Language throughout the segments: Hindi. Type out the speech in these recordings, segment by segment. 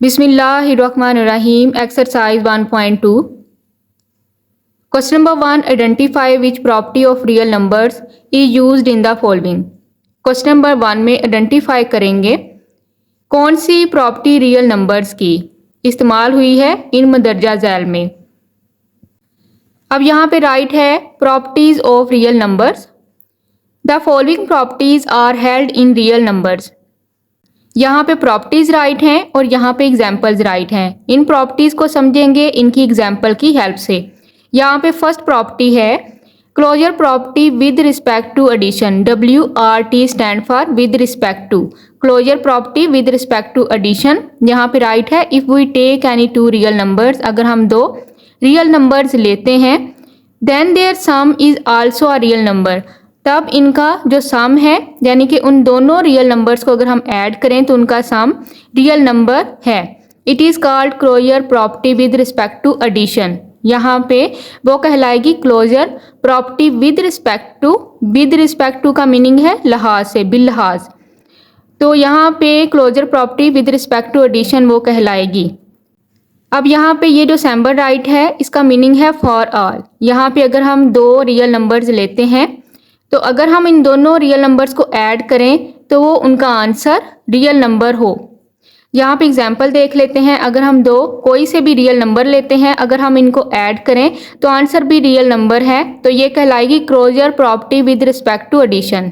Bismillahirrahmanirrahim. Exercise 1.2. Question number 1. Identify which property of real numbers is used in the following. Question number 1 में आइडेंटिफाई करेंगे कौन सी प्रॉपर्टी रियल नंबर्स की इस्तेमाल हुई है इन मंदरजा झैल में। अब यहाँ पे राइट है properties of real numbers. The following properties are held in real numbers. यहाँ पे प्रॉपर्टीज राइट हैं और यहाँ पे एग्जाम्पल्स राइट हैं। इन प्रॉपर्टीज को समझेंगे इनकी एग्जाम्पल की हेल्प से। यहाँ पे फर्स्ट प्रॉपर्टी है closure property with respect to addition. WRT stand for with respect to. Closure property with respect addition addition यहाँ पे राइट है। If we take any two real numbers, अगर हम दो रियल नंबर्स लेते हैं then there sum is also a real number, तब इनका जो सम है यानी कि उन दोनों रियल नंबर्स को अगर हम ऐड करें तो उनका सम रियल नंबर है। It is called closure property with respect to addition. यहाँ पे वो कहलाएगी closure property with respect to. With respect to का मीनिंग है लिहाज से, बिल लिहाज। तो यहाँ पे closure property with respect to addition वो कहलाएगी। अब यहाँ पे ये जो सिंबल राइट है इसका मीनिंग है फॉर ऑल। यहाँ पे अगर हम दो रियल नंबर्स लेते हैं तो अगर हम इन दोनों रियल नंबर्स को ऐड करें तो वो उनका आंसर रियल नंबर हो। यहाँ पे एग्जांपल देख लेते हैं। अगर हम दो कोई से भी रियल नंबर लेते हैं, अगर हम इनको ऐड करें तो आंसर भी रियल नंबर है, तो ये कहलाएगी closure property with respect to addition.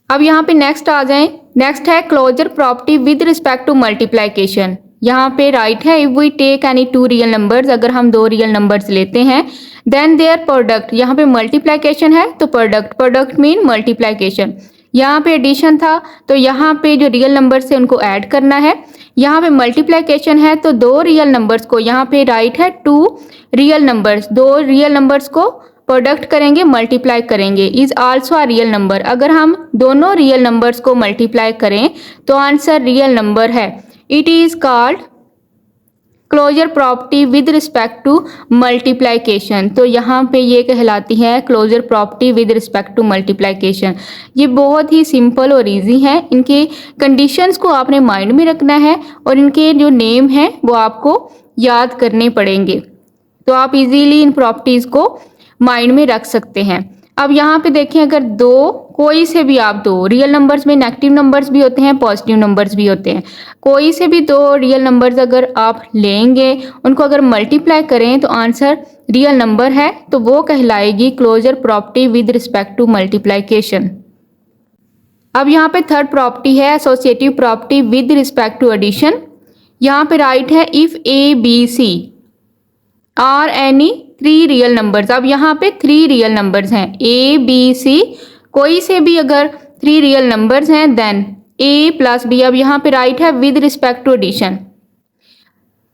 अब यहाँ पे नेक्स्ट आ जाएं। नेक्स्ट है closure property with respect to multiplication. यहाँ पे राइट है if we take any two real numbers, अगर हम दो रियल नंबर्स लेते हैं देन देयर प्रोडक्ट। यहाँ पे मल्टीप्लिकेशन है तो प्रोडक्ट मीन मल्टीप्लिकेशन। यहाँ पे एडिशन था तो यहाँ पे जो रियल नंबर्स है उनको ऐड करना है। यहाँ पे मल्टीप्लिकेशन है तो दो रियल नंबर्स को, यहाँ पे राइट है टू रियल नंबर्स, दो रियल नंबर्स को प्रोडक्ट करेंगे, मल्टीप्लाई करेंगे। Is also a real number. अगर हम दोनों रियल नंबर्स को मल्टीप्लाई करें तो आंसर रियल नंबर है। It is called closure property with respect to multiplication. तो यहाँ पे ये कहलाती है closure property with respect to multiplication. ये बहुत ही सिंपल और इजी है। इनके कंडीशंस को आपने माइंड में रखना है और इनके जो नेम हैं वो आपको याद करने पड़ेंगे, तो आप इजीली इन प्रॉपर्टीज़ को माइंड में रख सकते हैं। अब यहाँ पे देखें, अगर दो कोई से भी आप दो रियल नंबर्स में नेगेटिव नंबर्स भी होते हैं, पॉजिटिव नंबर्स भी होते हैं। कोई से भी दो रियल नंबर्स अगर आप लेंगे, उनको अगर मल्टीप्लाई करें तो आंसर रियल नंबर है, तो वो कहलाएगी closure property with respect to multiplication. अब यहाँ पे थर्ड प्रॉपर्टी है associative property with respect to addition. यहाँ पे राइट है if ABC are any three real numbers. अब यहाँ पे थ्री रियल नंबर्स हैं ABC, कोई से भी अगर थ्री रियल नंबर्स हैं देन A प्लस B। अब यहाँ पे राइट है with respect to addition.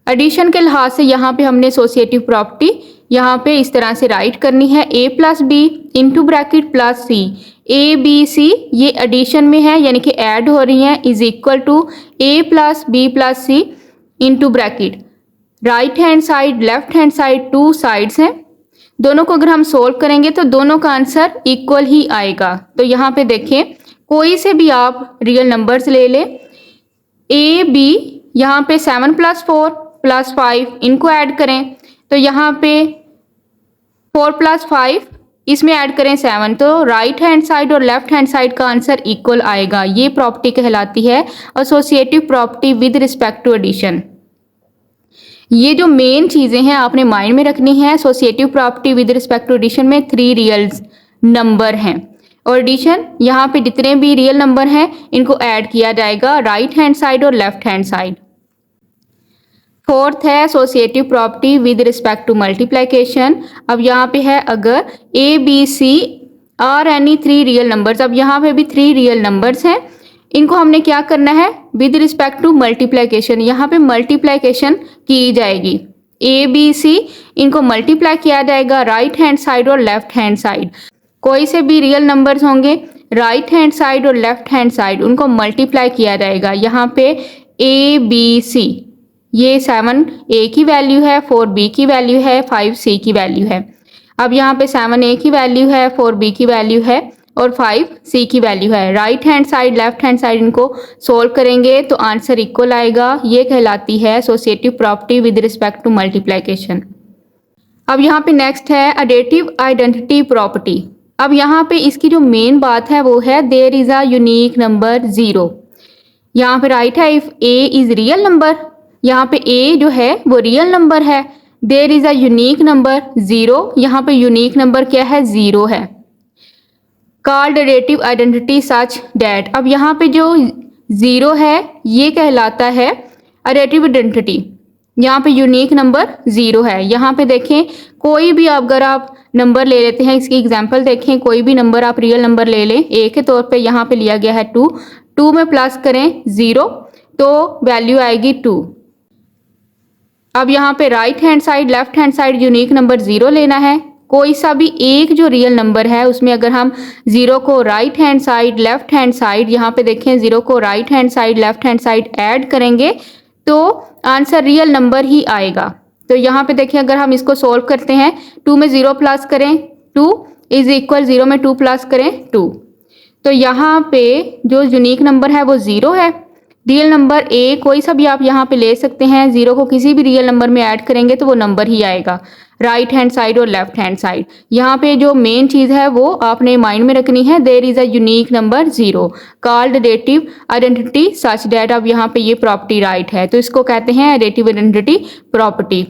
Addition के लिहाज से यहाँ पे हमने एसोसिएटिव प्रॉपर्टी यहाँ पे इस तरह से राइट करनी है A plus B into bracket plus C। ABC ये एडिशन में है यानी कि ऐड हो रही हैं, is equal to A plus B plus C into bracket right hand side left hand side two sides हैं। दोनों को अगर हम सोल्व करेंगे तो दोनों का आंसर इक्वल ही आएगा। तो यहाँ पे देखें, कोई से भी आप रियल नंबर्स ले लें A B, यहाँ पे 7 प्लस 4 प्लस 5 इनको ऐड करें तो यहाँ पे 4 प्लस 5 इसमें ऐड करें 7, तो राइट हैंड साइड और लेफ्ट हैंड साइड का आंसर इक्वल आएगा। ये प्रॉपर्टी कहलाती है associative property with respect to addition. ये जो मेन चीज़ें हैं आपने माइंड में रखनी है। Associative property with respect to addition में थ्री रियल नंबर हैं और एडिशन यहाँ पे जितने भी रियल नंबर हैं इनको ऐड किया जाएगा राइट हैंड साइड और लेफ्ट हैंड साइड। फोर्थ है associative property with respect to multiplication. अब यहाँ पे है अगर ABC are any three real numbers. अब यहाँ पे भी थ्री रियल नंबर्स हैं, इनको हमने क्या करना है विद रिस्पेक्ट टू मल्टीप्लिकेशन। यहाँ पे मल्टीप्लिकेशन की जाएगी ABC, इनको मल्टीप्लाई किया जाएगा राइट हैंड साइड और लेफ्ट हैंड साइड। कोई से भी रियल नंबर्स होंगे राइट हैंड साइड और लेफ्ट हैंड साइड उनको मल्टीप्लाई किया जाएगा। यहाँ पे ABC ये 7 A की वैल्यू है, 4 B की वैल्यू है, 5 C की वैल्यू है। अब यहाँ पे 7 A की वैल्यू है, 4 B की वैल्यू है और 5 सी की वैल्यू है। Right hand side left hand side इनको सोल्व करेंगे तो आंसर इक्वल आएगा। ये कहलाती है associative property with respect to multiplication. अब यहाँ पे नेक्स्ट है एडेटिव आइडेंटिटी प्रॉपर्टी। अब यहाँ पे इसकी जो मेन बात है वो है there is a unique number 0। यहाँ पे राइट है if a is real number, यहाँ पे ए जो है वो रियल नंबर है। There is a unique number 0, यहाँ पे यूनिक नंबर क्या है 0 है। Called additive identity such that. अब यहाँ पे जो 0 है ये कहलाता है एडेटिव आइडेंटिटी। यहाँ पे यूनिक नंबर 0 है। यहाँ पे देखें कोई भी अगर आप नंबर ले लेते हैं, इसकी एग्जांपल देखें, कोई भी नंबर आप रियल नंबर ले लें। ए के तौर पे यहाँ पे लिया गया है 2 में प्लस करें 0 तो वैल्यू आएगी 2। अब यहाँ पे right hand side left hand side unique number 0 लेना है। कोई सा भी एक जो रियल नंबर है उसमें अगर हम 0 को right hand side left hand side, यहाँ पे देखें 0 को right hand side left hand side add करेंगे तो आंसर रियल नंबर ही आएगा। तो यहाँ पे देखिए अगर हम इसको सोल्व करते हैं 2 में 0 प्लस करें 2 इज इक्वल 0 में 2 प्लस करें 2। तो यहाँ पे जो यूनिक नंबर है वो 0 है। रियल नंबर ए कोई सा भी आप यहाँ पे ले सकते हैं, 0 को किसी भी रियल नंबर में ऐड करेंगे तो वो नंबर ही आएगा, राइट हैंड साइड और लेफ्ट हैंड साइड। यहाँ पे जो मेन चीज़ है वो आपने माइंड में रखनी है, there is a unique number 0 called additive identity such that. अब यहाँ पे ये प्रॉपर्टी राइट है तो इसको कहते हैं एडेटिव आइडेंटिटी प्रॉपर्टी।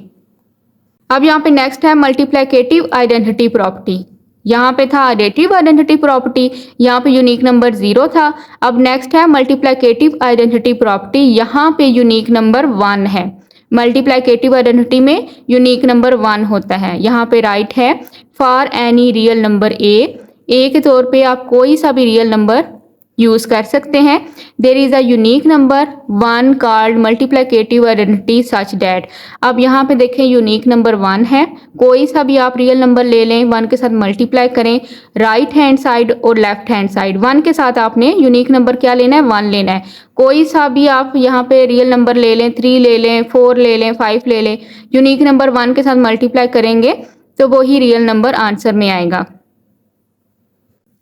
अब यहाँ पे नेक्स्ट है मल्टीप्लिकेटिव आइडेंटिटी प्रॉपर्टी। यहाँ पे था एडेटिव आइडेंटिटी प्रॉपर्टी, यहाँ पे यूनिक नंबर 0 था। अब नेक्स्ट है मल्टीप्लिकेटिव आइडेंटिटी प्रॉपर्टी, यहाँ पे यूनिक नंबर 1 है। मल्टीप्लिकेटिव आइडेंटिटी में यूनिक नंबर 1 होता है। यहाँ पे राइट है फॉर एनी रियल नंबर ए के तौर पे आप कोई सा भी रियल नंबर यूज कर सकते हैं। There is a unique number 1 called multiplicative identity such that. अब यहाँ पे देखें यूनिक नंबर 1 है, कोई सा भी आप रियल नंबर ले लें 1 के साथ मल्टीप्लाई करें राइट हैंड साइड और लेफ्ट हैंड साइड। 1 के साथ आपने यूनिक नंबर क्या लेना है 1 लेना है। कोई सा भी आप यहाँ पे रियल नंबर ले लें 3 ले लें 4 ले लें 5 ले लें, यूनिक नंबर 1 के साथ मल्टीप्लाई करेंगे तो वही रियल नंबर आंसर में आएगा।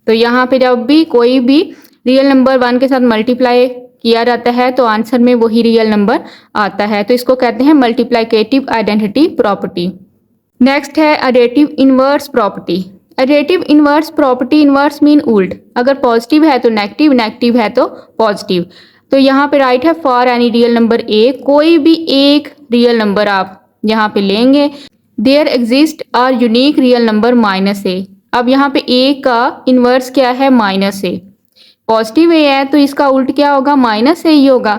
तो यहाँ पे जब भी कोई भी रियल नंबर 1 के साथ मल्टीप्लाई किया जाता है तो आंसर में वही रियल नंबर आता है, तो इसको कहते हैं मल्टीप्लिकेटिव आइडेंटिटी प्रॉपर्टी। नेक्स्ट है additive inverse property. Additive inverse property, inverse mean उल्ट, अगर पॉजिटिव है तो नेगेटिव, नेगेटिव है तो पॉजिटिव। तो यहाँ पे राइट है for any real number a, कोई भी एक रियल नंबर आप यहाँ पे लेंगे। There exist are unique real number -a। अब यहाँ पे ए का इनवर्स क्या है -a। पॉजिटिव ए है तो इसका उल्ट क्या होगा -a ही होगा।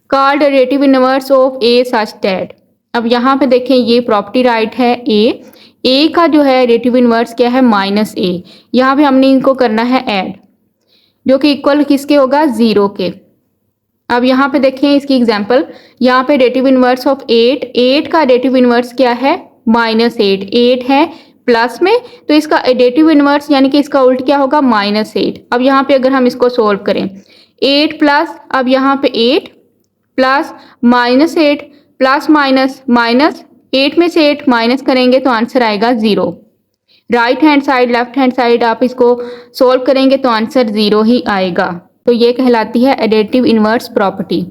Called additive inverse of A such that. अब यहाँ पे देखें ये प्रॉपर्टी राइट है ए का जो है एडेटिव इनवर्स क्या है -a। यहाँ पे हमने इनको करना है ऐड, जो कि इक्वल किसके होगा 0 के। अब यहाँ पे देखें इसकी एग्जांपल, यहाँ पे एडेटिव इनवर्स ऑफ 8 का एडेटिव इनवर्स क्या है -8। 8 है प्लस में तो इसका एडेटिव इनवर्स यानी कि इसका उल्ट क्या होगा -8। अब यहाँ पे अगर हम इसको सोल्व करें 8 प्लस, अब यहाँ पे 8 प्लस -8 प्लस माइनस 8 में से 8 माइनस करेंगे तो आंसर आएगा 0। Right hand side left hand side आप इसको सोल्व करेंगे तो आंसर 0 ही आएगा। तो ये कहलाती है एडेटिव इनवर्स प्रॉपर्टी।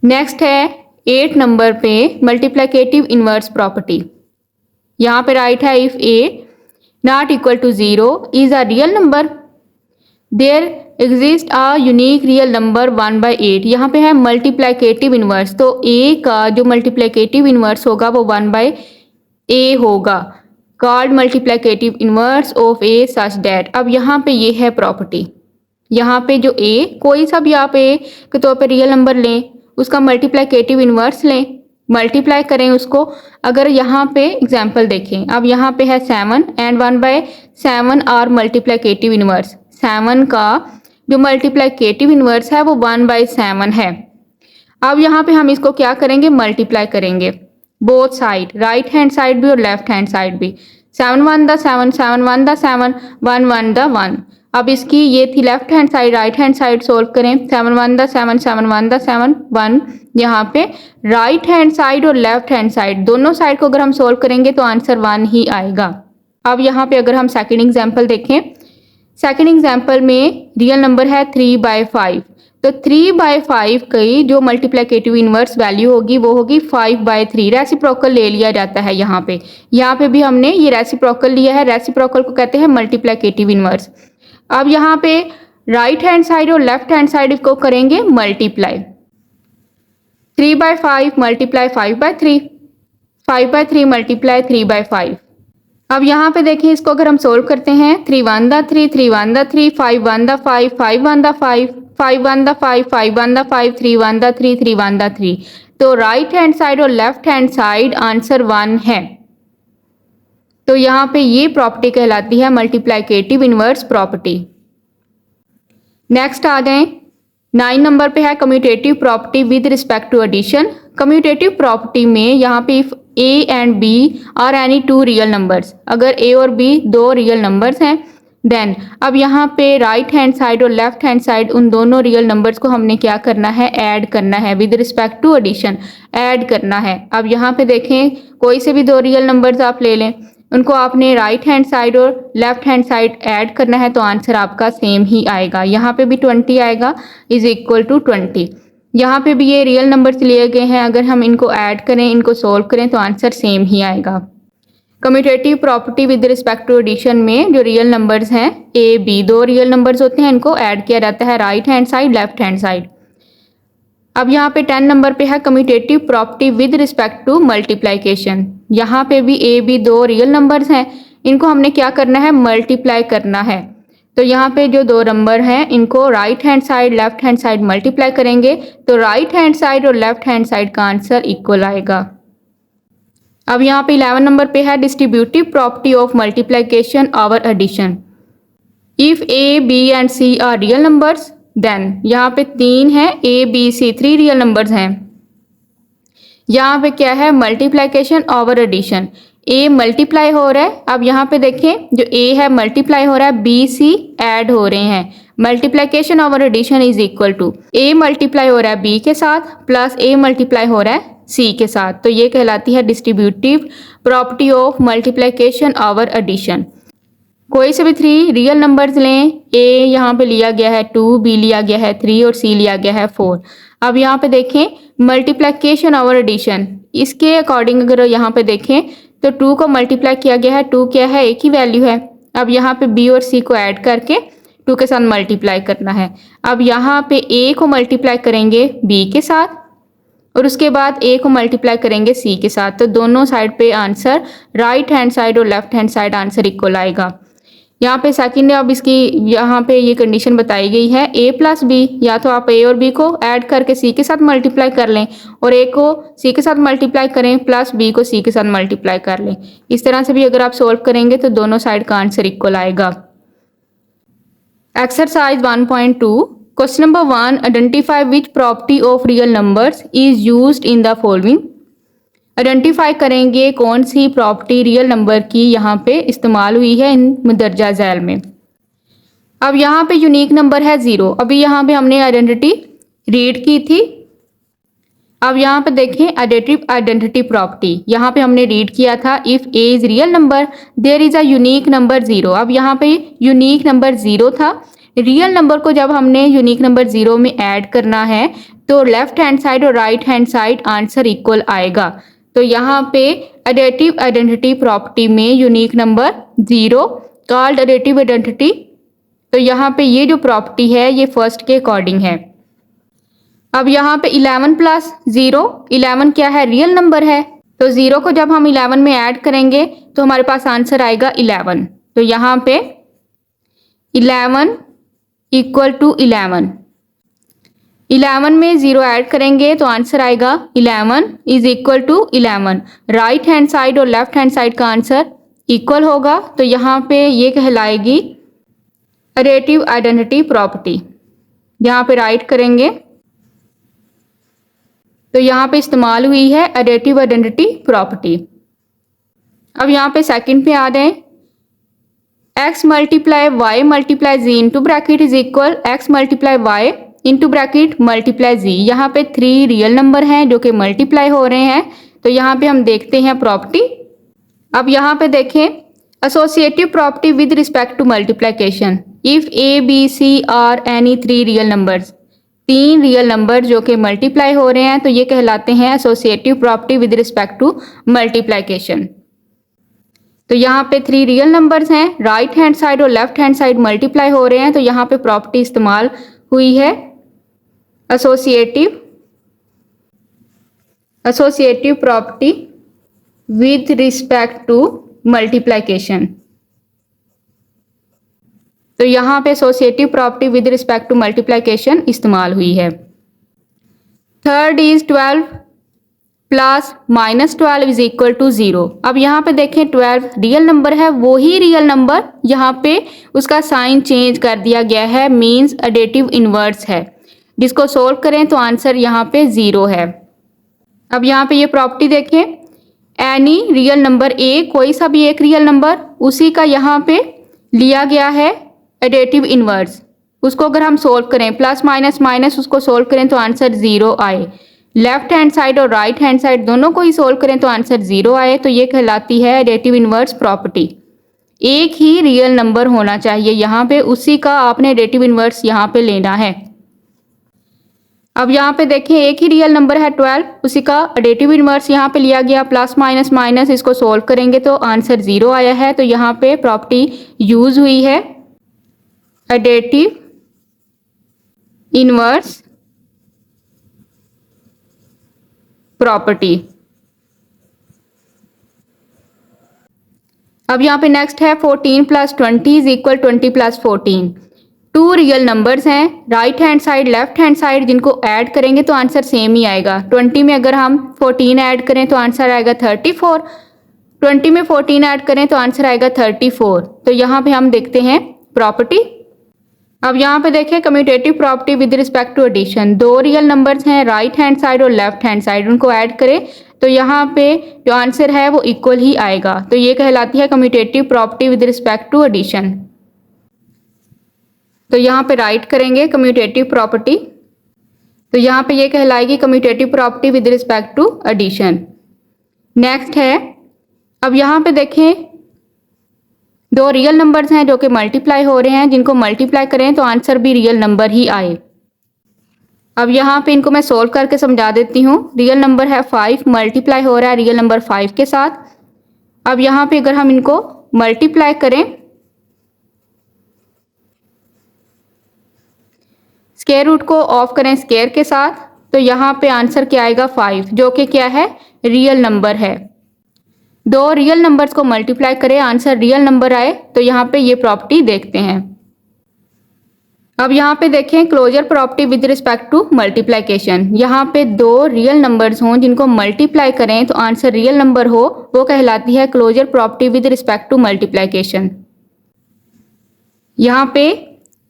नेक्स्ट है 8 नंबर पे मल्टीप्लिकेटिव इनवर्स प्रॉपर्टी। यहाँ पे राइट है if a not equal to 0 is a real number, there exist a unique real number 1/8। यहाँ पे है मल्टीप्लिकेटिव इनवर्स, तो ए का जो मल्टीप्लिकेटिव इनवर्स होगा वो 1/a होगा। Called multiplicative inverse of A such that. अब यहाँ पे ये है प्रॉपर्टी, यहाँ पे जो ए कोई सा भी आप ए के तौर पे रियल नंबर लें उसका मल्टीप्लिकेटिव इनवर्स लें, मल्टीप्लाई करें उसको। अगर यहाँ पे एग्जाम्पल देखें, अब यहाँ पे है 7 एंड 1/7 आर मल्टीप्लिकेटिव इनवर्स। 7 का जो मल्टीप्लिकेटिव इनवर्स है वो 1/7 है। अब यहाँ पे हम इसको क्या करेंगे मल्टीप्लाई करेंगे both side, right hand side भी और लेफ्ट हैंड साइड भी। 7 1 द 7, 7 1 द 7, 1 1 द 1। अब इसकी ये थी left hand side, right hand side solve करें 7 1 द 7, 7 1 द 7, 1। यहाँ पे राइट हैंड साइड और लेफ्ट हैंड साइड दोनों साइड को अगर हम सोल्व करेंगे तो आंसर 1 ही आएगा। अब यहाँ पे अगर हम सेकंड एग्जांपल देखें सेकंड एग्जांपल में रियल नंबर है 3/5, तो 3/5 की जो मल्टीप्लिकेटिव इनवर्स वैल्यू होगी वो होगी 5/3। रेसिप्रोकल ले लिया जाता है यहाँ पे भी हमने ये रेसिप्रोकल लिया है। रेसिप्रोकल को कहते हैं मल्टीप्लिकेटिव इनवर्स। अब यहाँ पे राइट हैंड साइड और लेफ्ट हैंड साइड को करेंगे मल्टीप्लाई। 3/5 multiply 5/3, 5/3 multiply 3/5। अब यहाँ पे देखें, इसको अगर हम सोल्व करते हैं 3 1 3, 3 1 3, 5 1 5, 5 1 5, 5 1 5, 5 1 5, 3 1 3, 3 1 3, तो राइट हैंड साइड और लेफ्ट हैंड साइड आंसर 1 है। तो यहाँ पे ये प्रॉपर्टी कहलाती है मल्टीप्लिकेटिव इनवर्स प्रॉपर्टी। नेक्स्ट आ जाएं, 9 नंबर पे है commutative property with respect to addition. Commutative property में यहाँ पे if a and b are any two real numbers, अगर ए और बी दो रियल नंबर्स हैं, देन अब यहाँ पे राइट हैंड साइड और लेफ्ट हैंड साइड उन दोनों रियल नंबर्स को हमने क्या करना है, ऐड करना है। With respect to addition add करना है। अब यहाँ पे देखें, कोई से भी दो रियल नंबर्स आप ले लें, उनको आपने राइट हैंड साइड और लेफ्ट हैंड साइड ऐड करना है, तो आंसर आपका सेम ही आएगा। यहाँ पे भी 20 आएगा इज इक्वल टू 20। यहाँ पे भी ये रियल नंबर्स लिए गए हैं, अगर हम इनको ऐड करें, इनको सोल्व करें तो आंसर सेम ही आएगा। Commutative property with respect to addition में जो रियल नंबर्स हैं ए बी, दो रियल नंबर्स होते हैं, इनको ऐड किया जाता है right hand side left hand side. अब यहाँ पे 10 नंबर पे है commutative property with respect to multiplication. यहाँ पे भी ए बी दो रियल नंबर्स हैं, इनको हमने क्या करना है, मल्टीप्लाई करना है। तो यहाँ पे जो दो नंबर हैं इनको right hand side left hand side multiply करेंगे, तो राइट हैंड साइड और लेफ्ट हैंड साइड का आंसर इक्वल आएगा। अब यहाँ पे 11 नंबर पे है distributive property of multiplication over addition. If a b and c are real numbers, then यहाँ पे 3 है, a B C 3 real numbers हैं। यहाँ पे क्या है, multiplication over addition. A multiply हो रहा है, अब यहाँ पे देखें जो ए है मल्टीप्लाई हो रहा है, बी सी ऐड हो रहे हैं। Multiplication over addition is equal to a multiply हो रहा है बी के साथ प्लस ए मल्टीप्लाई हो रहा है सी के साथ, तो ये कहलाती है distributive property of multiplication over addition. कोई से भी 3 रियल नंबर्स लें, ए यहाँ पे लिया गया है 2, बी लिया गया है 3 और सी लिया गया है 4। अब यहाँ पे देखें मल्टीप्लिकेशन ओवर एडिशन, इसके अकॉर्डिंग अगर यहाँ पे देखें तो 2 को मल्टीप्लाई किया गया है, 2 क्या है, एक ही वैल्यू है। अब यहाँ पे बी और सी को ऐड करके 2 के साथ मल्टीप्लाई करना है। अब यहाँ पे ए को मल्टीप्लाई करेंगे बी के साथ और उसके बाद ए को मल्टीप्लाई करेंगे सी के साथ, तो दोनों साइड पे आंसर राइट हैंड साइड और left hand side answer equal आएगा। यहाँ पे सेकंड अब इसकी यहाँ पे ये कंडीशन बताई गई है ए प्लस बी, या तो आप ए और बी को ऐड करके सी के साथ मल्टीप्लाई कर लें और ए को सी के साथ मल्टीप्लाई करें प्लस बी को सी के साथ मल्टीप्लाई कर लें। इस तरह से भी अगर आप सोल्व करेंगे तो दोनों साइड का आंसर इक्वल आएगा। Exercise 1.2 question number 1, identify which property of real numbers is used in the following. Identify करेंगे कौन सी प्रॉपर्टी रियल नंबर की यहाँ पे इस्तेमाल हुई है इन मुदर्जा झैल में। अब यहाँ पे यूनिक नंबर है 0, अभी यहाँ पे हमने आइडेंटिटी रीड की थी। अब यहाँ पे देखें आइडेंटिटी प्रॉपर्टी, यहाँ पे हमने रीड किया था if a is real number there is a unique number 0। अब यहाँ पे यूनिक नंबर 0 था, रियल नंबर को जब हमने यूनिक नंबर 0 में ऐड करना है तो लेफ्ट हैंड साइड और right hand side answer equal आएगा। तो यहाँ पे एडिटिव आइडेंटिटी प्रॉपर्टी में unique number 0 called additive identity, तो यहाँ पे ये जो प्रॉपर्टी है ये फर्स्ट के अकॉर्डिंग है। अब यहाँ पे 11 प्लस 0, 11 क्या है, रियल नंबर है, तो 0 को जब हम 11 में ऐड करेंगे तो हमारे पास आंसर आएगा 11। तो यहाँ पे 11 इक्वल टू 11 में 0 ऐड करेंगे तो आंसर आएगा 11 is equal to 11। Right hand side और लेफ्ट हैंड साइड का आंसर इक्वल होगा, तो यहाँ पे ये कहलाएगी एडिटिव आइडेंटिटी प्रॉपर्टी। यहाँ पे राइट करेंगे तो यहाँ पे इस्तेमाल हुई है एडिटिव आइडेंटिटी प्रॉपर्टी। अब यहाँ पे सेकंड पे आ जाए, x multiply y multiply z into bracket is equal x multiply y into bracket multiply z. यहाँ पे 3 रियल नंबर हैं जो कि मल्टीप्लाई हो रहे हैं, तो यहाँ पे हम देखते हैं प्रॉपर्टी। अब यहाँ पे देखें associative property with respect to multiplication, if a B c are any three real numbers, तीन रियल नंबर जो कि मल्टीप्लाई हो रहे हैं तो ये कहलाते हैं associative property with respect to multiplication. तो यहाँ पे थ्री रियल नंबर्स हैं, राइट हैंड साइड और लेफ्ट हैंड साइड मल्टीप्लाई हो रहे हैं तो यहाँ पे प्रॉपर्टी इस्तेमाल हुई है associative property with respect to multiplication. तो यहाँ पे associative property with respect to multiplication इस्तेमाल हुई है। Third is 12 plus minus 12 is equal to 0। अब यहाँ पे देखें 12 रियल नंबर है, वही रियल नंबर यहाँ पे उसका साइन चेंज कर दिया गया है, मीन्स एडिटिव इनवर्स है। जिसको सोल्व करें तो आंसर यहाँ पे 0 है। अब यहाँ पे ये प्रॉपर्टी देखें, एनी रियल नंबर ए, कोई सा भी एक रियल नंबर, उसी का यहाँ पे लिया गया है एडिटिव इनवर्स। उसको अगर हम सोल्व करें प्लस माइनस माइनस उसको सोल्व करें तो आंसर 0 आए। लेफ्ट हैंड साइड और राइट हैंड साइड दोनों को ही सोल्व करें तो आंसर 0 आए, तो ये कहलाती है एडिटिव इनवर्स प्रॉपर्टी। एक ही रियल नंबर होना चाहिए यहाँ पे, उसी का आपने एडिटिव इनवर्स यहाँ पे लेना है। अब यहाँ पे देखें एक ही रियल नंबर है 12, उसी का एडिटिव इनवर्स यहाँ पे लिया गया, प्लस माइनस माइनस इसको सोल्व करेंगे तो आंसर 0 आया है। तो यहाँ पे प्रॉपर्टी यूज हुई है एडिटिव इनवर्स प्रॉपर्टी। अब यहाँ पे नेक्स्ट है 14 plus 20 is equal 20 plus 14। Two real numbers हैं, right hand side left hand side, जिनको ऐड करेंगे तो आंसर सेम ही आएगा। 20 में अगर हम 14 ऐड करें तो आंसर आएगा 34, 20 में 14 ऐड करें तो आंसर आएगा 34। तो यहाँ पे हम देखते हैं प्रॉपर्टी। अब यहाँ पे देखें commutative property with respect to addition. दो रियल नंबर्स हैं, राइट हैंड साइड और लेफ्ट हैंड साइड, उनको ऐड करें तो यहाँ पे जो आंसर है वो इक्वल ही आएगा। तो ये कहलाती है commutative property with respect to addition. तो यहाँ पे राइट करेंगे कम्यूटेटिव प्रॉपर्टी, तो यहाँ पे ये कहलाएगी commutative property with respect to addition. Next है, अब यहाँ पे देखें दो रियल नंबर्स हैं जो कि मल्टीप्लाई हो रहे हैं, जिनको मल्टीप्लाई करें तो आंसर भी रियल नंबर ही आए। अब यहाँ पे इनको मैं सोल्व करके समझा देती हूँ। रियल नंबर है 5, मल्टीप्लाई हो रहा है रियल नंबर 5 के साथ। अब यहाँ पे अगर हम इनको मल्टीप्लाई करें, स्क्वायर रूट को ऑफ करें स्क्वायर के साथ, तो यहाँ पे आंसर क्या आएगा 5, जो कि क्या है रियल नंबर है। दो रियल नंबर्स को मल्टीप्लाई करें आंसर रियल नंबर आए, तो यहाँ पे ये प्रॉपर्टी देखते हैं। अब यहाँ पे देखें closure property with respect to multiplication. यहाँ पे दो रियल नंबर्स हों जिनको मल्टीप्लाई करें तो आंसर रियल नंबर हो, वो कहलाती है closure property with respect to multiplication. यहाँ पे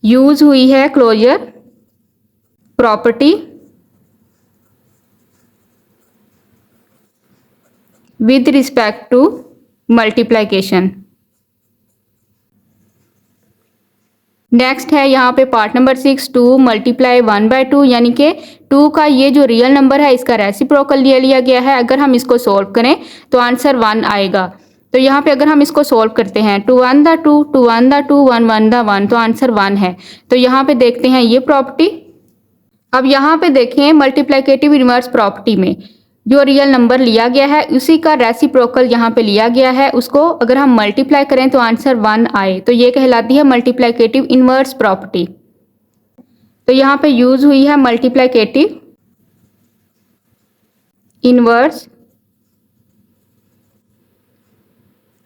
यूज हुई है closure property with respect to multiplication. Next है यहाँ पे पार्ट नंबर 6, 2 मल्टीप्लाई 1/2, यानी कि 2 का ये जो रियल नंबर है इसका रेसिप्रोकल ले लिया गया है। अगर हम इसको सोल्व करें तो आंसर 1 आएगा। तो यहाँ पे अगर हम इसको सोल्व करते हैं 2 1 द 2, 2 1 द 2, 1 1 द 1, तो आंसर 1 है। तो यहाँ पे देखते हैं ये प्रॉपर्टी। अब यहाँ पे देखें मल्टीप्लिकेटिव इनवर्स प्रॉपर्टी में जो रियल नंबर लिया गया है उसी का रेसिप्रोकल यहाँ पे लिया गया है, उसको अगर हम मल्टीप्लाई करें तो आंसर 1 आए, तो ये कहलाती है मल्टीप्लिकेटिव इनवर्स प्रॉपर्टी। तो यहाँ पे यूज हुई है multiplicative inverse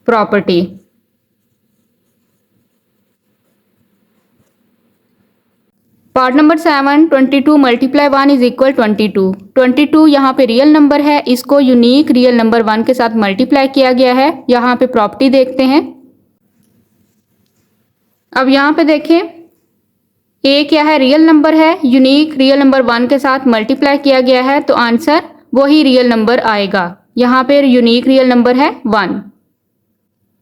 property. Part number 7, 22 multiply 1 is equal 22। 22 यहाँ पे रियल नंबर है, इसको यूनिक रियल नंबर 1 के साथ मल्टीप्लाई किया गया है। यहाँ पे प्रॉपर्टी देखते हैं। अब यहाँ पे देखें ए क्या है रियल नंबर है, यूनिक रियल नंबर 1 के साथ मल्टीप्लाई किया गया है, तो आंसर वही रियल नंबर आएगा। यहाँ पे यूनिक रियल नंबर है 1,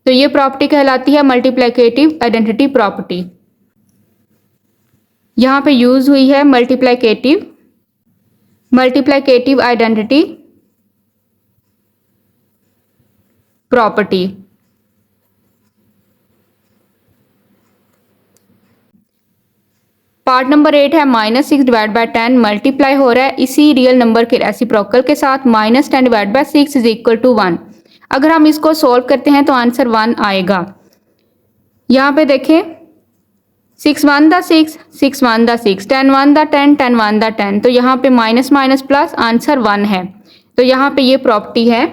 तो ये प्रॉपर्टी कहलाती है मल्टीप्लिकेटिव आइडेंटिटी प्रॉपर्टी। यहाँ पे यूज हुई है multiplicative identity property. Part number 8 है -6 डिवाइड बाय 10 मल्टीप्लाई हो रहा है इसी रियल नंबर के रेसिप्रोकल के साथ, -10 divide by 6 is equal to 1। अगर हम इसको सॉल्व करते हैं तो आंसर 1 आएगा। यहाँ पे देखें 6 1 दा 6, 6 1 दा 6, 10 1 दा 10, 10 1 दा 10, तो यहाँ पे माइनस माइनस प्लस आंसर 1 है। तो यहाँ पे ये प्रॉपर्टी है।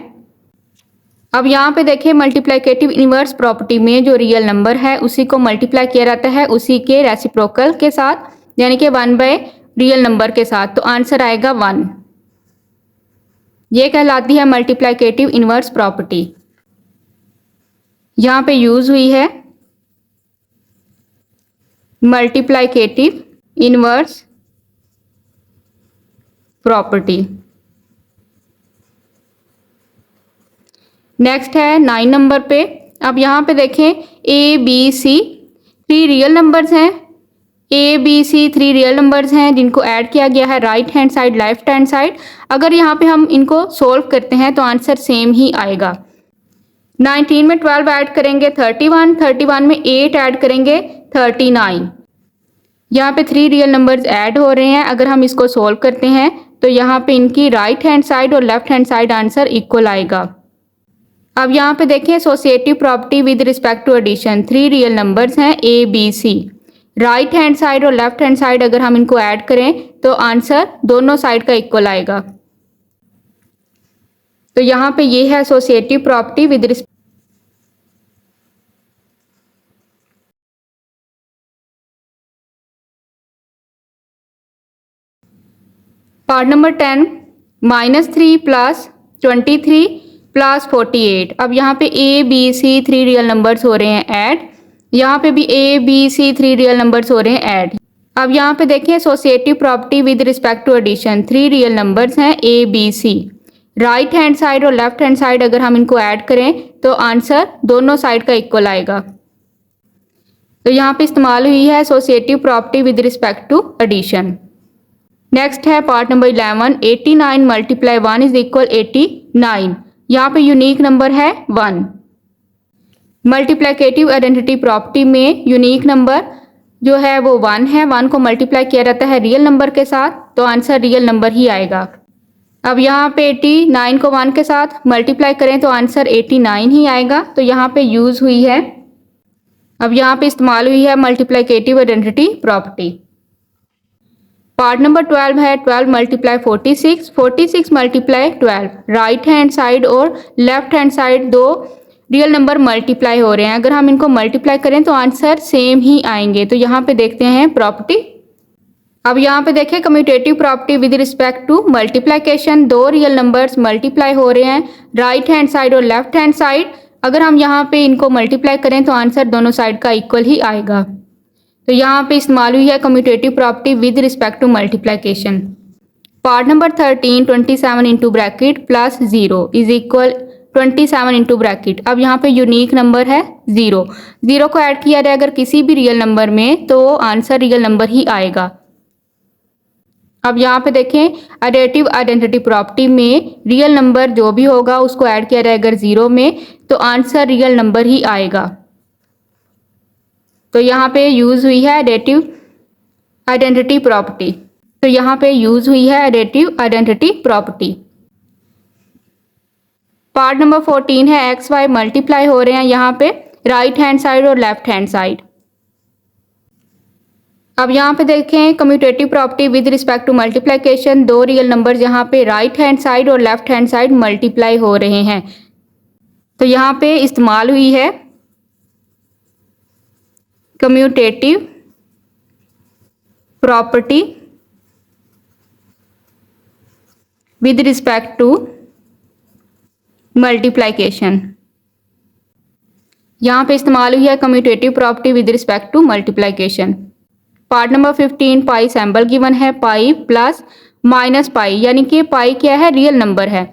अब यहाँ पे देखिए मल्टीप्लिकेटिव इनवर्स प्रॉपर्टी में जो रियल नंबर है उसी को मल्टीप्लाई किया जाता है उसी के रेसिप्रोकल के साथ, यानी कि 1 बाय रियल नंबर के साथ, तो आंसर आएगा 1। ये कहलाती है मल्टीप्लिकेटिव इनवर्स प्रॉपर्टी। यहाँ पे यूज हुई है मल्टीप्लिकेटिव इनवर्स प्रॉपर्टी। नेक्स्ट है 9 नंबर पे। अब यहाँ पे देखें A B C 3 real numbers हैं। A B C 3 real numbers हैं जिनको ऐड किया गया है right hand side left hand side. अगर यहाँ पे हम इनको सोल्व करते हैं तो आंसर सेम ही आएगा। 19 में 12 ऐड करेंगे 31, 31 में 8 ऐड करेंगे 39। यहाँ पे 3 रियल नंबर्स ऐड हो रहे हैं। अगर हम इसको सोल्व करते हैं तो यहाँ पे इनकी राइट हैंड साइड और left hand side answer equal आएगा। अब यहाँ पे देखें associative property with respect to addition. 3 real numbers हैं A B C, right hand side और लेफ्ट हैंड साइड अगर हम इनको ऐड करें तो आंसर दोनों साइड का इक्वल आएगा। तो यहाँ पे ये है associative property with respect. Part number 10 -3 plus 23 plus 48। अब यहाँ पे A B C 3 real numbers हो रहे हैं ऐड, यहाँ पे भी A B C 3 real numbers हो रहे हैं ऐड। अब यहाँ पे देखिए associative property with respect to addition. 3 real numbers हैं A B C, right hand side और लेफ्ट हैंड साइड अगर हम इनको ऐड करें तो आंसर दोनों साइड का इक्वल आएगा। तो यहाँ पे इस्तेमाल हुई है associative property with respect to addition. Next है part number 11 89 multiply 1 is equal 89। यहाँ पे यूनिक नंबर है 1। मल्टीप्लिकेटिव आइडेंटिटी प्रॉपर्टी में यूनिक नंबर जो है वो 1 है। 1 को मल्टीप्लाई किया जाता है रियल नंबर के साथ तो आंसर रियल नंबर ही आएगा। अब यहाँ पे 89 को 1 के साथ मल्टीप्लाई करें तो आंसर 89 ही आएगा। तो यहाँ पे यूज हुई है, अब यहाँ पे इस्तेमाल हुई है multiplicative identity property. Part number 12 है 12 multiply 46, 46 multiply 12। Right hand side और लेफ्ट हैंड साइड दो रियल नंबर मल्टीप्लाई हो रहे हैं। अगर हम इनको मल्टीप्लाई करें तो आंसर सेम ही आएंगे। तो यहाँ पे देखते हैं प्रॉपर्टी। अब यहाँ पे देखें commutative property with respect to multiplication. 2 real numbers multiply हो रहे हैं राइट हैंड साइड और लेफ्ट हैंड साइड। अगर हम यहाँ पे इनको मल्टीप्लाई करें तो आंसर दोनों साइड का इक्वल ही आएगा। तो यहाँ पे इस्तेमाल हुई है commutative property with respect to multiplication. Part number 13 27 into bracket plus 0 is equal 27 into bracket. अब यहाँ पे यूनिक नंबर है 0। 0 को ऐड किया जाए अगर किसी भी रियल नंबर में तो आंसर रियल नंबर ही आएगा। अब यहाँ पे देखें एडिटिव आइडेंटिटी प्रॉपर्टी में रियल नंबर जो भी होगा उसको ऐड किया जाए अगर 0 में तो आंसर रियल नंबर ही आएगा। तो यहाँ पे यूज हुई है एडिटिव आइडेंटिटी प्रॉपर्टी। तो यहाँ पे यूज हुई है additive identity property. Part number 14 है एक्स वाई मल्टीप्लाई हो रहे हैं यहाँ पे राइट हैंड साइड और लेफ्ट हैंड साइड। अब यहाँ पे देखें commutative property with respect to multiplication. 2 real number यहाँ पे राइट हैंड साइड और लेफ्ट हैंड साइड मल्टीप्लाई हो रहे हैं। तो यहाँ पे इस्तेमाल हुई है commutative property with respect to multiplication. यहाँ पे इस्तेमाल हुई है commutative property with respect to multiplication. Part number 15 pi sample given है पाई प्लस माइनस पाई, यानी कि पाई क्या है रियल नंबर है।